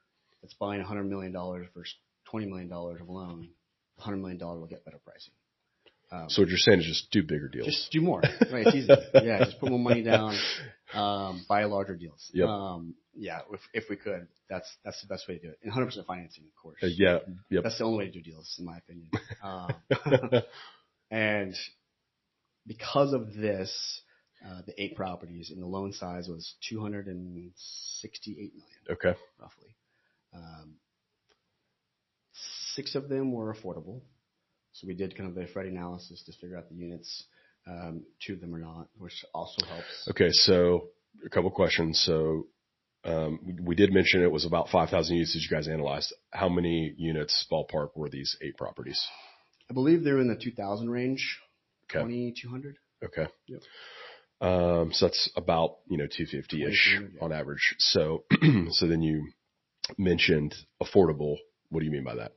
that's buying $100 million versus $20 million of loan, $100 million will get better pricing. So what you're saying is just do bigger deals. Just do more. Right, it's easy. Yeah, just put more money down, buy larger deals. Yep. Yeah, if we could, that's the best way to do it. And 100% financing, of course. Yeah. Yep. That's the only way to do deals, in my opinion. And because of this, the 8 properties and the loan size was $268 million. Okay. Roughly. 6 of them were affordable. So we did kind of the Freddie analysis to figure out the units. 2 of them are not, which also helps. Okay, so a couple questions. So we did mention it was about 5,000 units that you guys analyzed. How many units ballpark were these 8 properties? I believe they're in the 2,000 range. Okay. 2,200. Okay. Yep. So that's about 250-ish on average. So so then you mentioned affordable. What do you mean by that?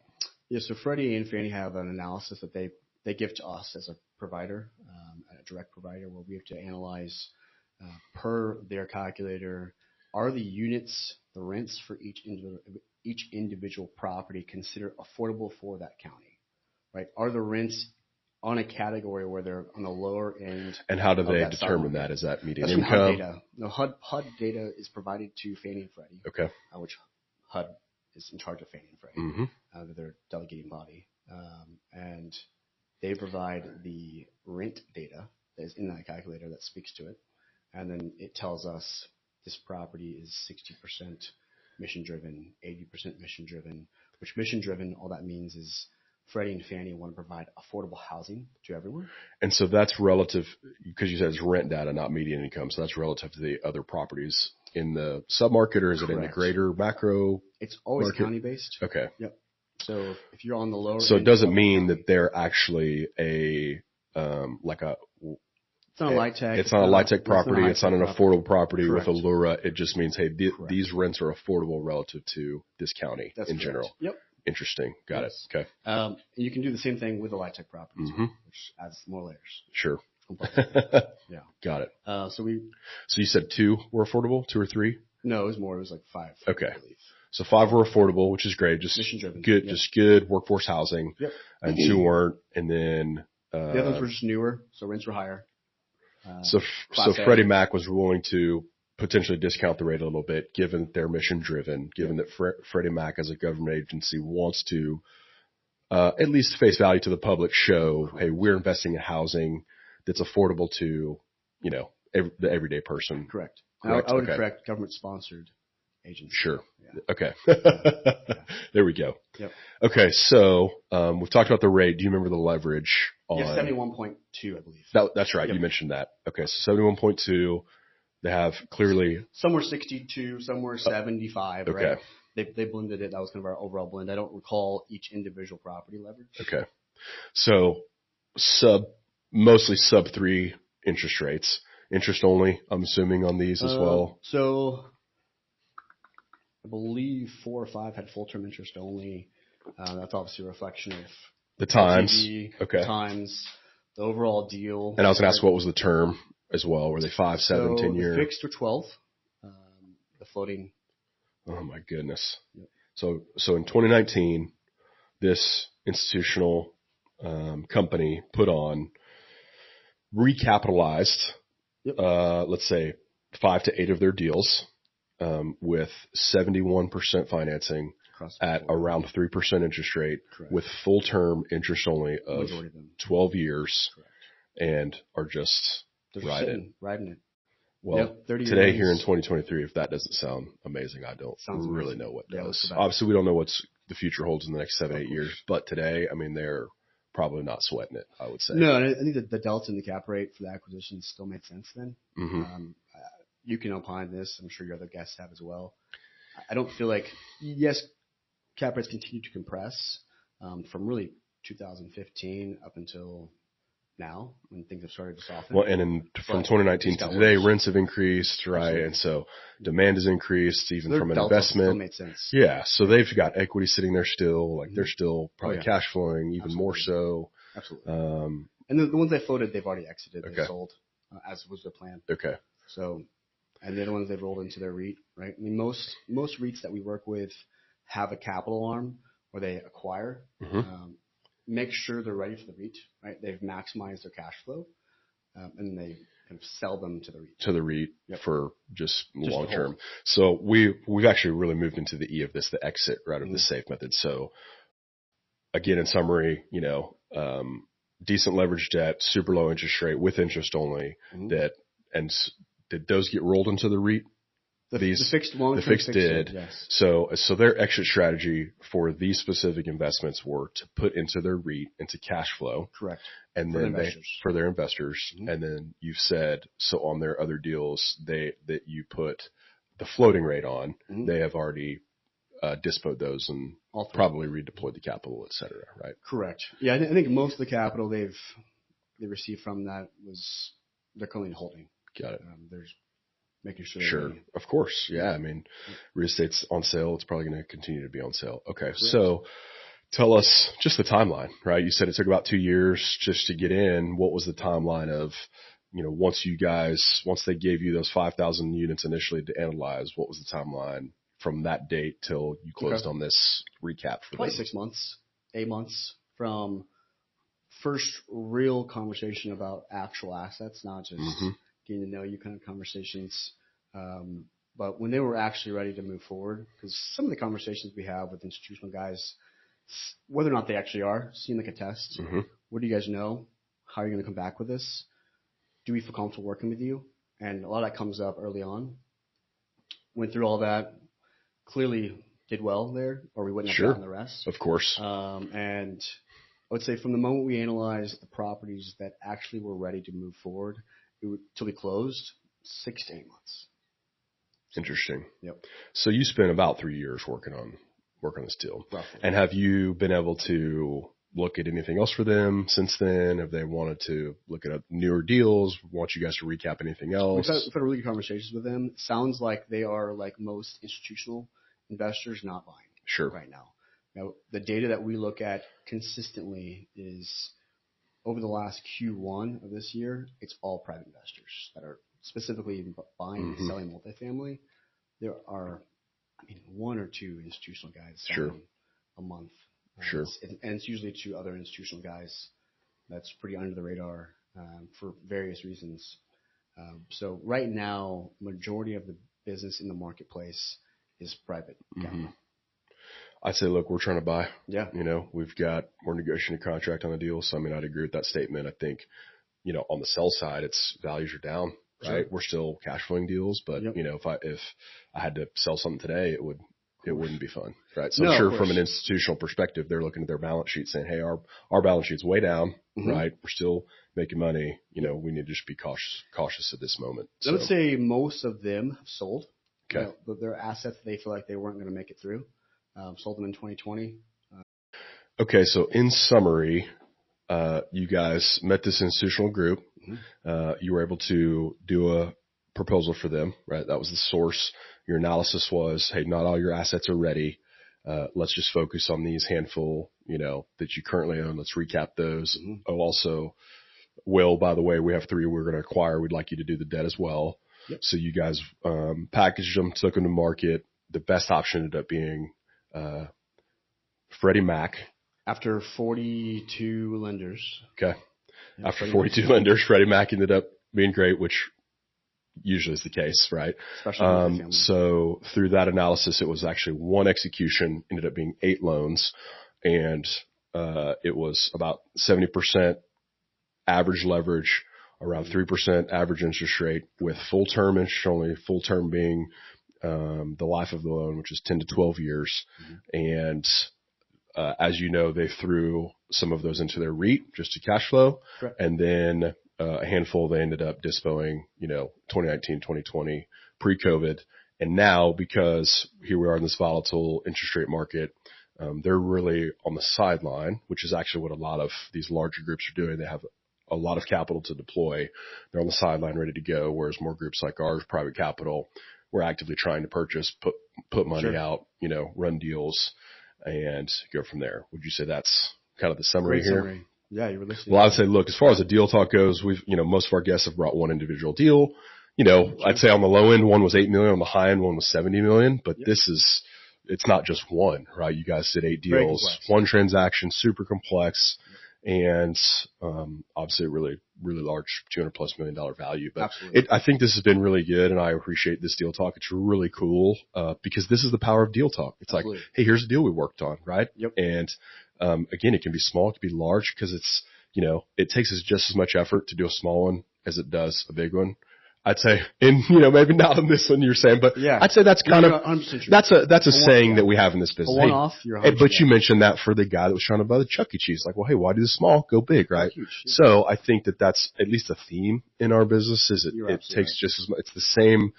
Yeah, so Freddie and Fannie have an analysis that they give to us as a provider, a direct provider, where we have to analyze per their calculator, are the units, the rents for each individual property considered affordable for that county, right? Are the rents on a category where they're on the lower end? And how do they determine that? Is that median income? HUD data. No, HUD data is provided to Fannie and Freddie. Okay. Which HUD is in charge of Fannie and Freddie. Mm-hmm. Their delegating body. And they provide the rent data that is in that calculator that speaks to it. And then it tells us this property is 60% mission driven, 80% mission driven, which mission driven, all that means is Freddie and Fannie want to provide affordable housing to everyone. And so that's relative, because you said it's rent data, not median income. So that's relative to the other properties in the submarket, or is it in the greater macro? It's always market? county based. Okay. Yep. So if you're on the lower so end, it doesn't mean that they're actually it's not a LIHTC. It's not a LIHTC property. It's not an affordable property. Correct. With Allura. It just means, hey, these rents are affordable relative to this county in general. Yep. Interesting. Got it. Okay. And you can do the same thing with the LIHTC properties, which adds more layers. Sure. Yeah. Got it. So you said 2 were affordable, 2 or 3? No, it was more. It was like 5. Okay. I believe. So 5 were affordable, which is great. Just mission driven. Good, just good workforce housing. Yep. And 2 weren't. And then the others were just newer, so rents were higher. So Freddie Mac was willing to potentially discount the rate a little bit, given that they're mission driven, given that Freddie Mac as a government agency wants to at least face value to the public, show, hey, we're investing in housing that's affordable to, the everyday person. Correct. I would correct government sponsored agency. Sure. Yeah. Okay. Yeah. There we go. Yep. Okay. So, we've talked about the rate. Do you remember the leverage on? Yeah, 71.2, I believe. That's right. Yep. You mentioned that. Okay. So 71.2, they have clearly. Some were 62, some were 75, okay. Right? They blended it. That was kind of our overall blend. I don't recall each individual property leverage. Okay. So mostly sub 3 interest rates. Interest only, I'm assuming, on these as well. So I believe 4 or 5 had full-term interest only. That's obviously a reflection of the times. LTV, times, the overall deal. And I was going to ask, what was the term as well? Were they 5, 7, 10 year? The fixed were 12. The floating. Oh my goodness. Yep. So in 2019, this institutional company put on recapitalized, let's say 5 to 8 of their deals with 71% financing at around 3% interest rate. Correct. With full term interest only of 12 years. Correct. And are just riding it. Well, today here in 2023, if that doesn't sound amazing, I don't really know what does. Obviously, we don't know what the future holds in the next 7-8 years, but today, I mean, they're probably not sweating it, I would say. No, and I think that the delta in the cap rate for the acquisition still made sense then. Mm-hmm. You can opine this. I'm sure your other guests have as well. I don't feel like, yes, cap rates continue to compress from really 2015 up until now when things have started to soften. Well, and from 2019 to today, rents have increased, right? Absolutely. And so demand has increased even from an investment. Still made sense. Yeah. So they've got equity sitting there still, like they're still probably cash flowing even more so. Absolutely. And the ones they floated, they've already exited. They sold as was their plan. Okay. So, and the other ones they've rolled into their REIT, right? I mean, most REITs that we work with have a capital arm where they acquire, make sure they're ready for the REIT, right? They've maximized their cash flow, and they kind of sell them to the REIT. To the REIT for just long term. So we've actually really moved into the E of this, the exit route of the SAFE method. So again, in summary, decent leverage debt, super low interest rate with interest only debt, and did those get rolled into the REIT? The fixed long-term fixed did. Yes. So their exit strategy for these specific investments were to put into their REIT into cash flow. Correct. And then for their investors. And then you've said, so on their other deals, that you put the floating rate on, they have already disposed those and probably redeployed the capital, et cetera, right? Correct. Yeah, I think most of the capital they received from that they're currently holding. Got it. There's making sure. Sure. Of course. Yeah. I mean, real estate's on sale. It's probably going to continue to be on sale. Okay. Correct. So tell us just the timeline, right? You said it took about 2 years just to get in. What was the timeline of, once they gave you those 5,000 units initially to analyze, what was the timeline from that date till you closed on this recap for probably 6 months, 8 months from first real conversation about actual assets, not just getting to know you kind of conversations. But when they were actually ready to move forward, because some of the conversations we have with institutional guys, whether or not they actually are, seem like a test. What do you guys know? How are you going to come back with this? Do we feel comfortable working with you? And a lot of that comes up early on. Went through all that, clearly did well there, or we wouldn't have gotten the rest. Of course. And I would say from the moment we analyzed the properties that actually were ready to move forward till we closed, 6 to 8 months. Interesting. Yep. So you spent about 3 years working on this deal. Roughly. And have you been able to look at anything else for them since then? Have they wanted to look at newer deals? Want you guys to recap anything else? We've had really good conversations with them. It sounds like they are like most institutional investors, not buying right now. Now, the data that we look at consistently is over the last Q1 of this year, it's all private investors that are specifically buying and selling multifamily. There are, 1 or 2 institutional guys selling a month. Sure. And it's usually to other institutional guys. That's pretty under the radar for various reasons. So right now, majority of the business in the marketplace is private capital. I'd say, look, we're trying to buy. Yeah. We're negotiating a contract on the deal. So, I'd agree with that statement. I think, on the sell side, values are down, right? We're still cash flowing deals, but if I had to sell something today, it wouldn't be fun, right? So I'm sure from an institutional perspective, they're looking at their balance sheet saying, hey, our balance sheet's way down, right? We're still making money. We need to just be cautious at this moment. I would say most of them have sold. Okay. Their assets, they feel like they weren't going to make it through. Sold them in 2020. Okay. So in summary, you guys met this institutional group. You were able to do a proposal for them, right? That was the source. Your analysis was, hey, not all your assets are ready. Let's just focus on these handful, that you currently own. Let's recap those. Oh, also, by the way, we have 3 we're going to acquire. We'd like you to do the debt as well. Yep. So you guys packaged them, took them to market. The best option ended up being Freddie Mac After 42 lenders. Okay. After 42 lenders, Freddie Mac ended up being great, which usually is the case, right? Especially so through that analysis, it was actually one execution, ended up being 8 loans, and it was about 70% average leverage, around 3% average interest rate, with full term interest only, full term being the life of the loan, which is 10 to 12 years. And as you know, they threw some of those into their REIT just to cash flow. Correct. And then a handful they ended up dispoing, 2019, 2020, pre-COVID. And now, because here we are in this volatile interest rate market, they're really on the sideline, which is actually what a lot of these larger groups are doing. They have a lot of capital to deploy. They're on the sideline ready to go, whereas more groups like ours, private capital, we're actively trying to purchase, put money out, run deals, and go from there. Would you say that's kind of the summary here? Summary. Yeah, you were listening. Well, I would say, look, as far as the deal talk goes, we've, most of our guests have brought one individual deal. I'd say on the low end, one was $8 million. On the high end, one was $70 million. But it's not just one, right? You guys did 8 deals, one transaction, super complex, and obviously really, really large, $200+ million value. But I think this has been really good, and I appreciate this deal talk. It's really cool because this is the power of deal talk. It's like, hey, here's a deal we worked on, right? Yep. And again, it can be small, it can be large, because it's, it takes us just as much effort to do a small one as it does a big one. I'd say, and maybe not on this one you're saying, but I'd say that's kind of, that's a saying that we have in this business. A one-off, but you mentioned that for the guy that was trying to buy the Chuck E. Cheese. Like, well, hey, why do the small, go big, right? So I think that's at least a theme in our business, is it takes just as much, it's the same,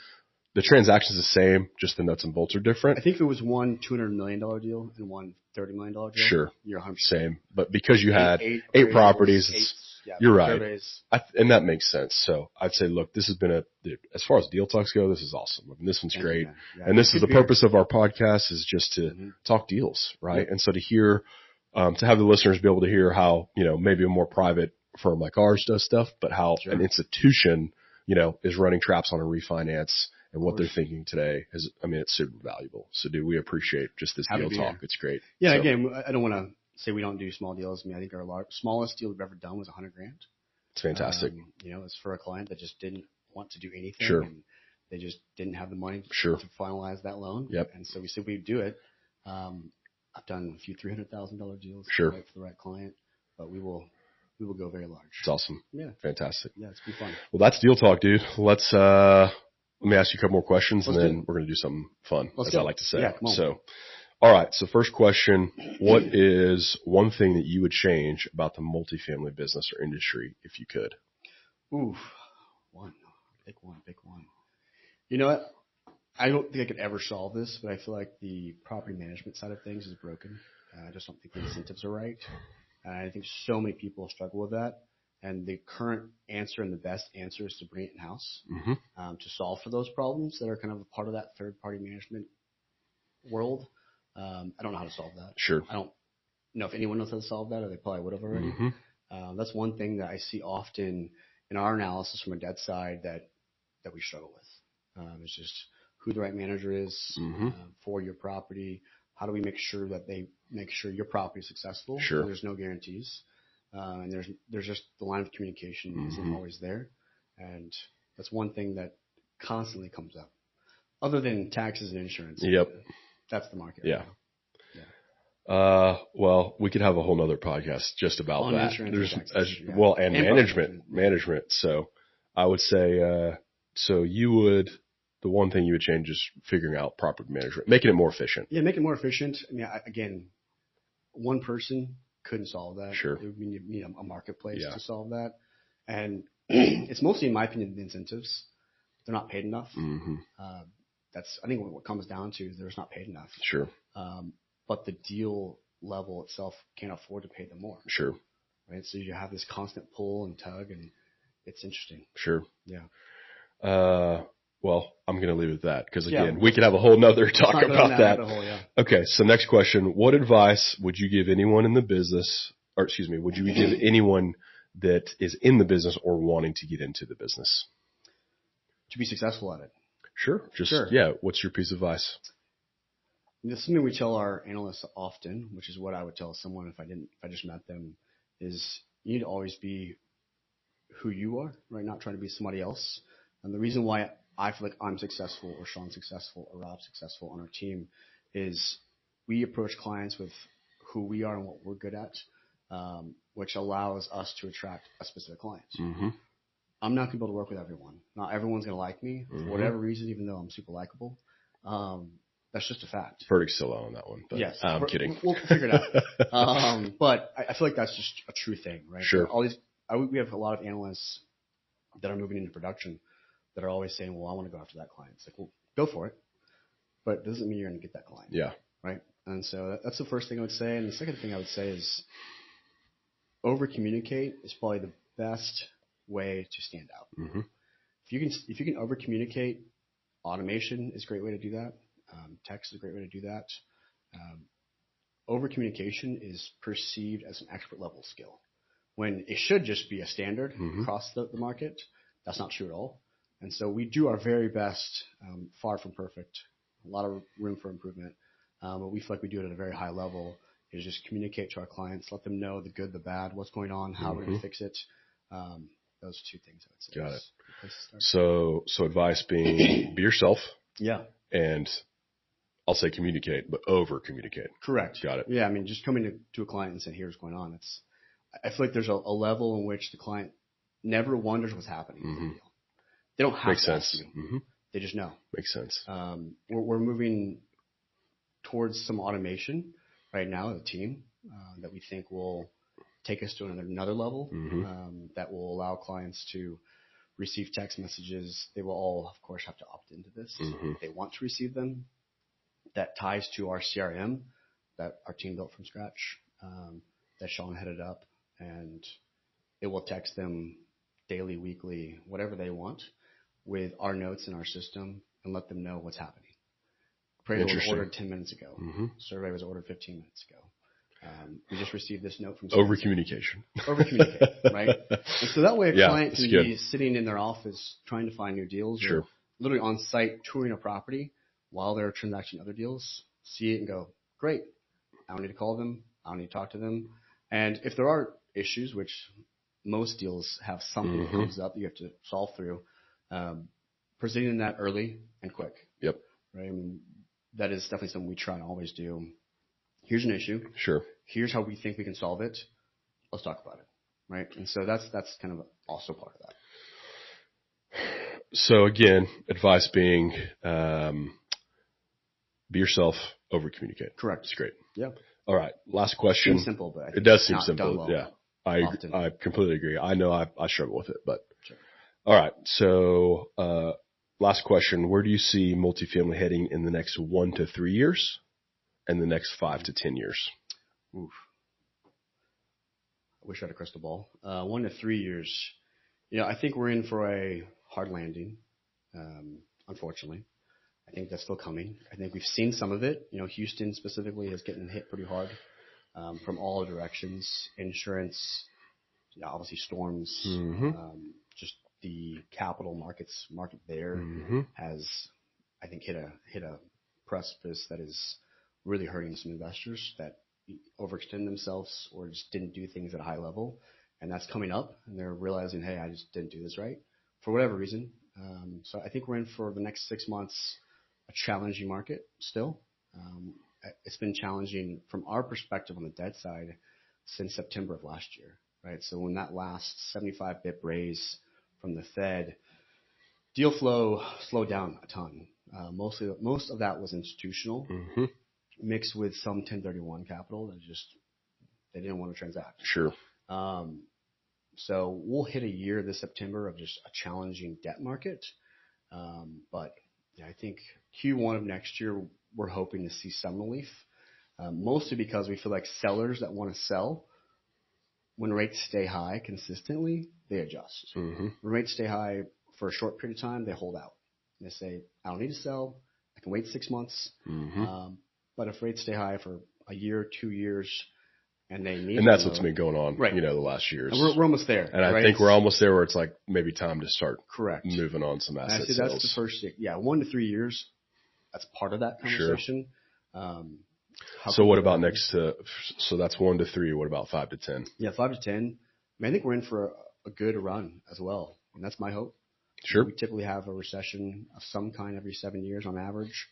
the transaction's the same, just the nuts and bolts are different. I think if it was one $200 million deal and one $30 million deal, sure, you're 100%. Same. But because you had eight properties, you're right. And that makes sense. So I'd say, look, this has been as far as deal talks go, this is awesome. I mean, this one's great. And this is the purpose of our podcast, is just to talk deals, right? And so to hear, to have the listeners be able to hear how, maybe a more private firm like ours does stuff, but how an institution, is running traps on a refinance, and what they're thinking today is, it's super valuable. So we appreciate just this deal talk. It's great. Yeah. So, again, I don't want to say we don't do small deals. I think our smallest deal we've ever done was $100,000. It's fantastic. It's for a client that just didn't want to do anything. Sure. And they just didn't have the money to finalize that loan. Yep. And so we said we'd do it. I've done a few $300,000 deals for the right client, but we will go very large. It's awesome. Yeah. Fantastic. Yeah, it's been fun. Well, that's deal talk, dude. Let me ask you a couple more questions, and then we're going to do something fun, as I like to say. Yeah, come on. So, all right. So first question, what is one thing that you would change about the multifamily business or industry if you could? Ooh, pick one. You know what? I don't think I could ever solve this, but I feel like the property management side of things is broken. I just don't think the incentives are right. And I think so many people struggle with that. And the current answer and the best answer is to bring it in-house to solve for those problems that are kind of a part of that third-party management world. I don't know how to solve that. Sure. I don't know if anyone knows how to solve that, or they probably would have already. That's one thing that I see often in our analysis from a debt side that we struggle with. It's just who the right manager is for your property. How do we make sure that they make sure your property is successful? Sure. There's no guarantees. And there's just the line of communication isn't always there. And that's one thing that constantly comes up. Other than taxes and insurance. Yep. That's the market. Yeah. Well, we could have a whole nother podcast just about that. And management. So I would say, the one thing you would change is figuring out property management, making it more efficient. Yeah, make it more efficient. Again, one person couldn't solve that. Sure. It would need a marketplace to solve that. And it's mostly, in my opinion, the incentives. They're not paid enough. I think what it comes down to is they're just not paid enough. Sure. But the deal level itself can't afford to pay them more. Sure. Right. So you have this constant pull and tug, and it's interesting. Sure. Yeah. Well, I'm going to leave it at that because, again, we could have a whole nother talk about that. Okay, so next question. What advice would you give anyone in the business, would you give anyone that is in the business or wanting to get into the business? To be successful at it. Sure. What's your piece of advice? This is something we tell our analysts often, which is what I would tell someone if I just met them, is you need to always be who you are, right? Not trying to be somebody else. And the reason why I feel like I'm successful or Sean's successful or Rob's successful on our team is we approach clients with who we are and what we're good at, which allows us to attract a specific client. Mm-hmm. I'm not going to be able to work with everyone. Not everyone's going to like me for whatever reason, even though I'm super likable. That's just a fact. Verdict still out on that one. But yes. I'm kidding. We'll figure it out. But I feel like that's just a true thing, right? Sure. We have a lot of analysts that are moving into production that are always saying, well, I want to go after that client. It's like, well, go for it. But it doesn't mean you're going to get that client. Yeah. Right? And so that's the first thing I would say. And the second thing I would say is over-communicate is probably the best way to stand out. Mm-hmm. If you can over-communicate, automation is a great way to do that. Text is a great way to do that. Over-communication is perceived as an expert level skill when it should just be a standard across the market. That's not true at all. And so we do our very best, far from perfect, a lot of room for improvement. But we feel like we do it at a very high level is just communicate to our clients, let them know the good, the bad, what's going on, how we're going to fix it. Those two things I would say. Got it. So advice being be yourself. Yeah. And I'll say communicate, but over communicate. Correct. Got it. Yeah. I mean, just coming to a client and saying, here's what's going on. I feel like there's a level in which the client never wonders what's happening. Mm-hmm. They don't have Makes to sense. ask you. Mm-hmm. They just know. Makes sense. We're moving towards some automation right now as a team that we think will take us to another level that will allow clients to receive text messages. They will all, of course, have to opt into this if they want to receive them. That ties to our CRM that our team built from scratch that Sean headed up, and it will text them daily, weekly, whatever they want with our notes in our system and let them know what's happening. Appraisal was ordered 10 minutes ago. Survey was ordered 15 minutes ago. We just received this note from over communication. Over communicate, right? And so that way a client can be sitting in their office trying to find new deals, or literally on site touring a property while they're transacting other deals, see it and go, great. I don't need to call them. I don't need to talk to them. And if there are issues, which most deals have something that comes up you have to solve through, presenting that early and quick. Yep. Right. I mean, that is definitely something we try and always do. Here's an issue. Sure. Here's how we think we can solve it. Let's talk about it. Right. And so that's kind of also part of that. So again, advice being, be yourself, over communicate. Correct. It's great. Yeah. All right. Last question. Seems simple, but it does seem simple. Well, yeah. I completely agree. I know I struggle with it, but all right. So, last question. Where do you see multifamily heading in the next 1 to 3 years and the next 5 to 10 years? Oof. I wish I had a crystal ball. 1 to 3 years. I think we're in for a hard landing. Unfortunately, I think that's still coming. I think we've seen some of it. Houston specifically is getting hit pretty hard from all directions. Insurance, obviously storms, just the capital market there has, I think, hit a precipice that is really hurting some investors that overextend themselves or just didn't do things at a high level. And that's coming up, and they're realizing, hey, I just didn't do this right for whatever reason. So I think we're in for the next 6 months, a challenging market still. It's been challenging from our perspective on the debt side since September of last year, right? So when that last 75 bip raise from the Fed, deal flow slowed down a ton. Most of that was institutional, mixed with some 1031 capital that they didn't want to transact. Sure. So we'll hit a year this September of just a challenging debt market. But yeah, I think Q1 of next year, we're hoping to see some relief, mostly because we feel like sellers that want to sell, when rates stay high consistently, they adjust. When rates stay high for a short period of time, they hold out. They say, I don't need to sell. I can wait 6 months. But if rates stay high for a year, 2 years, and they need, and that's what's been going on, right, the last years. And we're almost there. And I think we're almost there where it's like maybe time to start moving on some asset sales. That's the first, 1 to 3 years. That's part of that conversation. So what about next to, so that's 1 to 3. What about 5 to 10? Yeah, 5 to 10. I mean, I think we're in for a good run as well. And that's my hope. Sure. We typically have a recession of some kind every 7 years on average.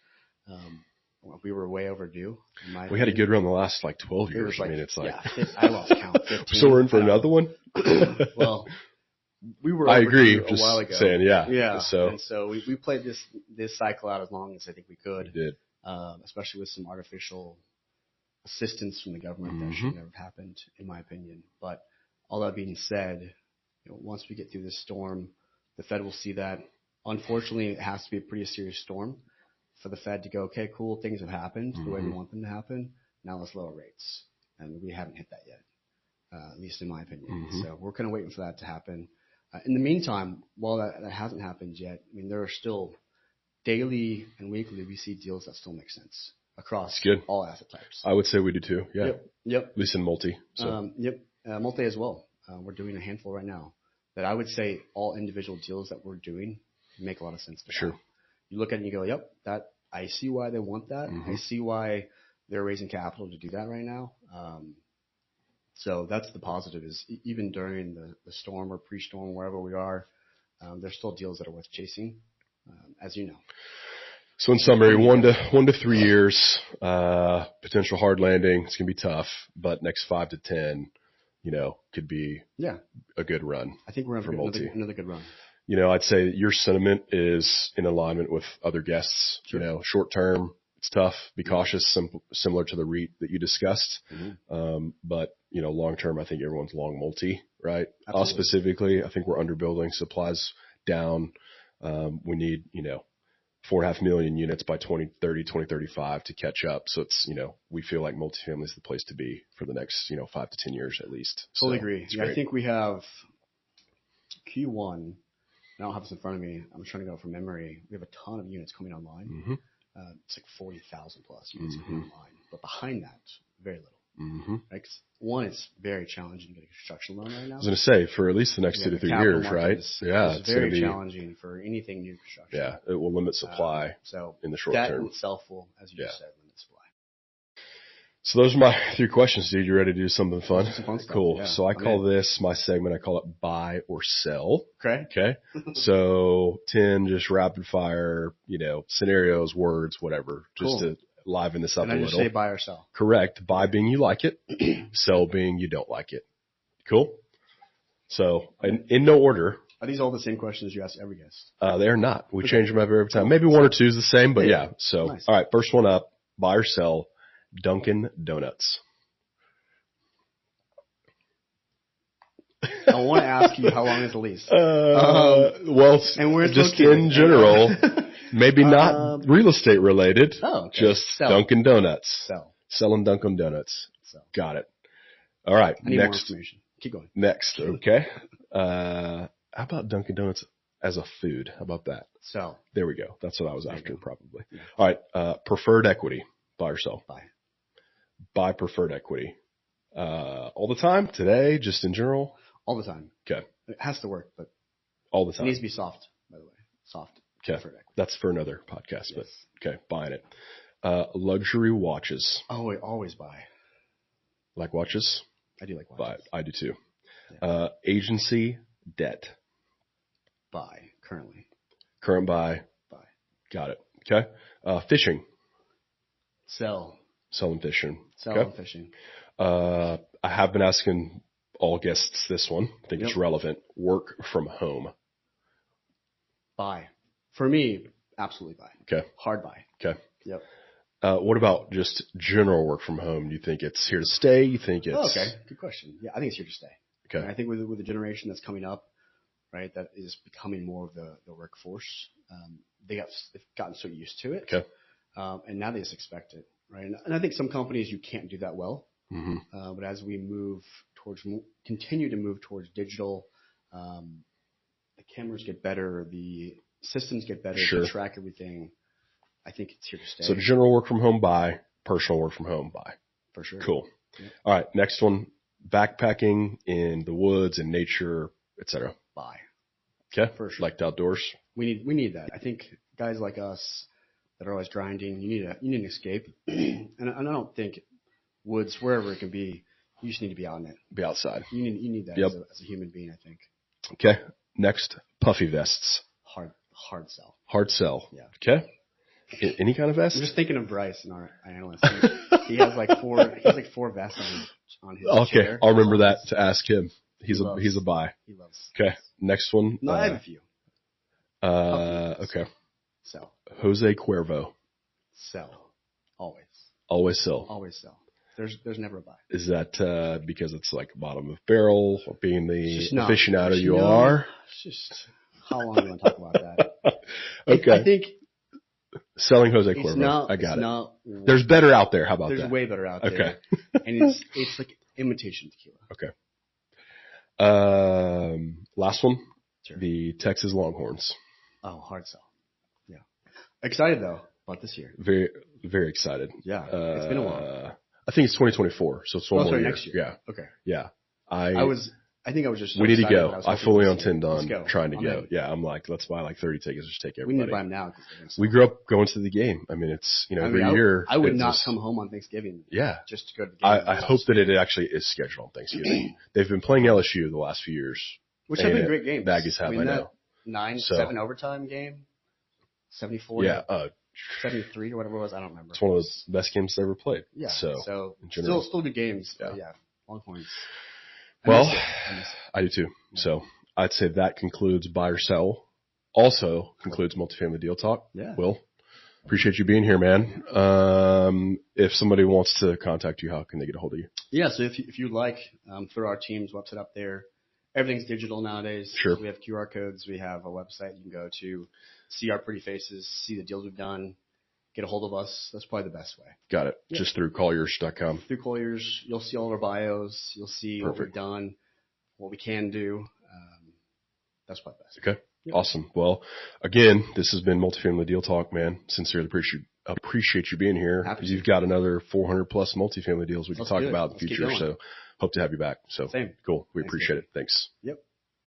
We were way overdue. We had a good run the last 12 years. Like, I mean, it's like, yeah, I lost count. 15. So we're in for another one? Well, we were I agree. a while ago. Saying, yeah. Yeah. So we played this cycle out as long as I think we could. We did. Especially with some artificial assistance from the government that should never have happened, in my opinion. But all that being said, once we get through this storm, the Fed will see that. Unfortunately, it has to be a pretty serious storm for the Fed to go, okay, cool, things have happened the way we want them to happen. Now let's lower rates. And we haven't hit that yet, at least in my opinion. So we're kind of waiting for that to happen. In the meantime, while that hasn't happened yet, I mean, there are still daily and weekly we see deals that still make sense across all asset types. I would say we do too. Yeah. Yep. At least in multi. So. Multi as well. We're doing a handful right now that I would say all individual deals that we're doing make a lot of sense to Sure. buy. You look at it and you go, yep, that I see why they want that. I see why they're raising capital to do that right now. So that's the positive is even during the storm or pre-storm, wherever we are, there's still deals that are worth chasing, as you know. So in summary, 1 to 3 years, potential hard landing. It's going to be tough, but next 5 to 10, could be a good run. I think we're in for another good run. I'd say that your sentiment is in alignment with other guests. Sure. Short term, it's tough. Be cautious, similar to the REIT that you discussed. But, long term, I think everyone's long multi, right? Absolutely. Us specifically, I think we're underbuilding. Supplies down. We need, 4.5 million units by 2030, 2035 to catch up. So it's, we feel like multifamily is the place to be for the next, 5 to 10 years at least. Totally agree. I think we have Q1. I don't have this in front of me. I'm trying to go from memory. We have a ton of units coming online. It's like 40,000 plus units coming online. But behind that, very little. Right? 'Cause one, it's very challenging to get a construction loan right now. I was going to say, for at least the next 2 to 3 years, right? It's it's very challenging for anything new construction. Yeah, it will limit supply in the short term. That in itself will, as you just said, limit supply. So those are my 3 questions, dude. You ready to do something fun? Some fun stuff. Cool. Yeah. So I call this my segment, I call it buy or sell. Okay. So 10 just rapid fire, scenarios, words, whatever, just to liven this up a little. And I just say buy or sell. Correct. Buy being you like it, sell being you don't like it. Cool. So in no order. Are these all the same questions you ask every guest? They're not. We change them every time. Maybe 1 or 2 is the same, but yeah. So, nice. All right. First one up, buy or sell Dunkin' Donuts. I want to ask you how long is the lease? Well, and where it's just located. in general, maybe not real estate related, just sell. Dunkin' Donuts. Selling Dunkin' Donuts. Got it. All right. I need more information. Keep going. Next. Okay. How about Dunkin' Donuts as a food? How about that? Sell. There we go. That's what I was after, probably. Yeah. All right. Preferred equity. Buy or sell? Buy. Buy preferred equity. All the time? Today? Just in general? All the time. Okay. It has to work, but all the time. It needs to be soft, by the way. Soft. Okay. That's for another podcast, but okay, buying it. Luxury watches. Oh, I always buy. Like watches? I do like watches. Buy. I do too. Yeah. Agency debt. Buy. Current buy. Buy. Got it. Okay. Fishing. Sell. Selling fishing. Selling fishing. I have been asking all guests this one. I think it's relevant. Work from home. Buy. For me, absolutely buy. Okay. Hard buy. Okay. Yep. What about just general work from home? Do you think it's here to stay? You think it's... Oh, okay. Good question. Yeah, I think it's here to stay. Okay. And I think with the generation that's coming up, right, that is becoming more of the workforce, they've gotten so used to it. Okay. And now they just expect it, right? And I think some companies you can't do that well. But as we continue to move towards digital, the cameras get better, the systems get better to track everything. I think it's here to stay. So general work from home, buy. Personal work from home, buy. For sure. Cool. Yep. All right. Next one, backpacking in the woods and nature, etc. Buy. Okay. For sure. Like outdoors. We need that. I think guys like us, that are always grinding. You need an escape. and I don't think woods, wherever it can be, you just need to be out in it. Be outside. You need that Yep. as a human being, I think. Okay. Next, puffy vests. Hard sell. Hard sell. Yeah. Okay. Any kind of vest? I'm just thinking of Bryce, our analyst. He has like four vests on his Okay. chair. I'll remember that to ask him. He's a buy. He loves. Okay. Next one. No, I have a few. Okay. Sell. Jose Cuervo. Sell. Always. Always sell. Always sell. There's never a buy. Is that because it's like bottom of barrel, or being the aficionado you no, are? It's just how long do you want to talk about that? Okay. I think selling Jose Cuervo. I got it. There's better out there. How about that? There's way better out there. Okay. And it's like imitation tequila. Okay. Last one. Sure. The Texas Longhorns. Oh, hard sell. Yeah. Excited though about this year. Very, very excited. Yeah. It's been a while. I think it's 2024, so it's one more year. Next year. Yeah. Okay. Yeah. I think I was just. So we need to excited go. I fully intend on trying to I'm go. in. Yeah. I'm like, let's buy like 30 tickets. Just take everybody. We need to buy them now. We grew up going to the game. I mean, it's, every year. I would not come home on Thanksgiving. Yeah. Just to go to the game. I hope that it actually is scheduled on Thanksgiving. They've been playing LSU the last few years. Which have been great games. Baggies have, I know. 9-7 overtime game. 74. Yeah. 73 or whatever it was. I don't remember. It's one of the best games they ever played. Yeah. So in general. Still good games. Yeah. But yeah. Longhorns. Well, I do too. Yeah. So I'd say that concludes buy or sell. Also concludes multifamily deal talk. Yeah. Will, appreciate you being here, man. If somebody wants to contact you, how can they get a hold of you? Yeah. So if you'd like, throw our team's website up there. Everything's digital nowadays. Sure. So we have QR codes. We have a website you can go to, see our pretty faces, see the deals we've done, get a hold of us. That's probably the best way. Got it. Yeah. Just through Colliers.com. Through Colliers, you'll see all of our bios. You'll see Perfect. what we've done, what we can do. That's probably best. Okay. Yep. Awesome. Well, again, this has been Multifamily Deal Talk, man. Sincerely appreciate you being here. You've got another 400 plus multifamily deals we can talk about in the future. So hope to have you back. So Same. Cool. We appreciate it. Thanks. Yep.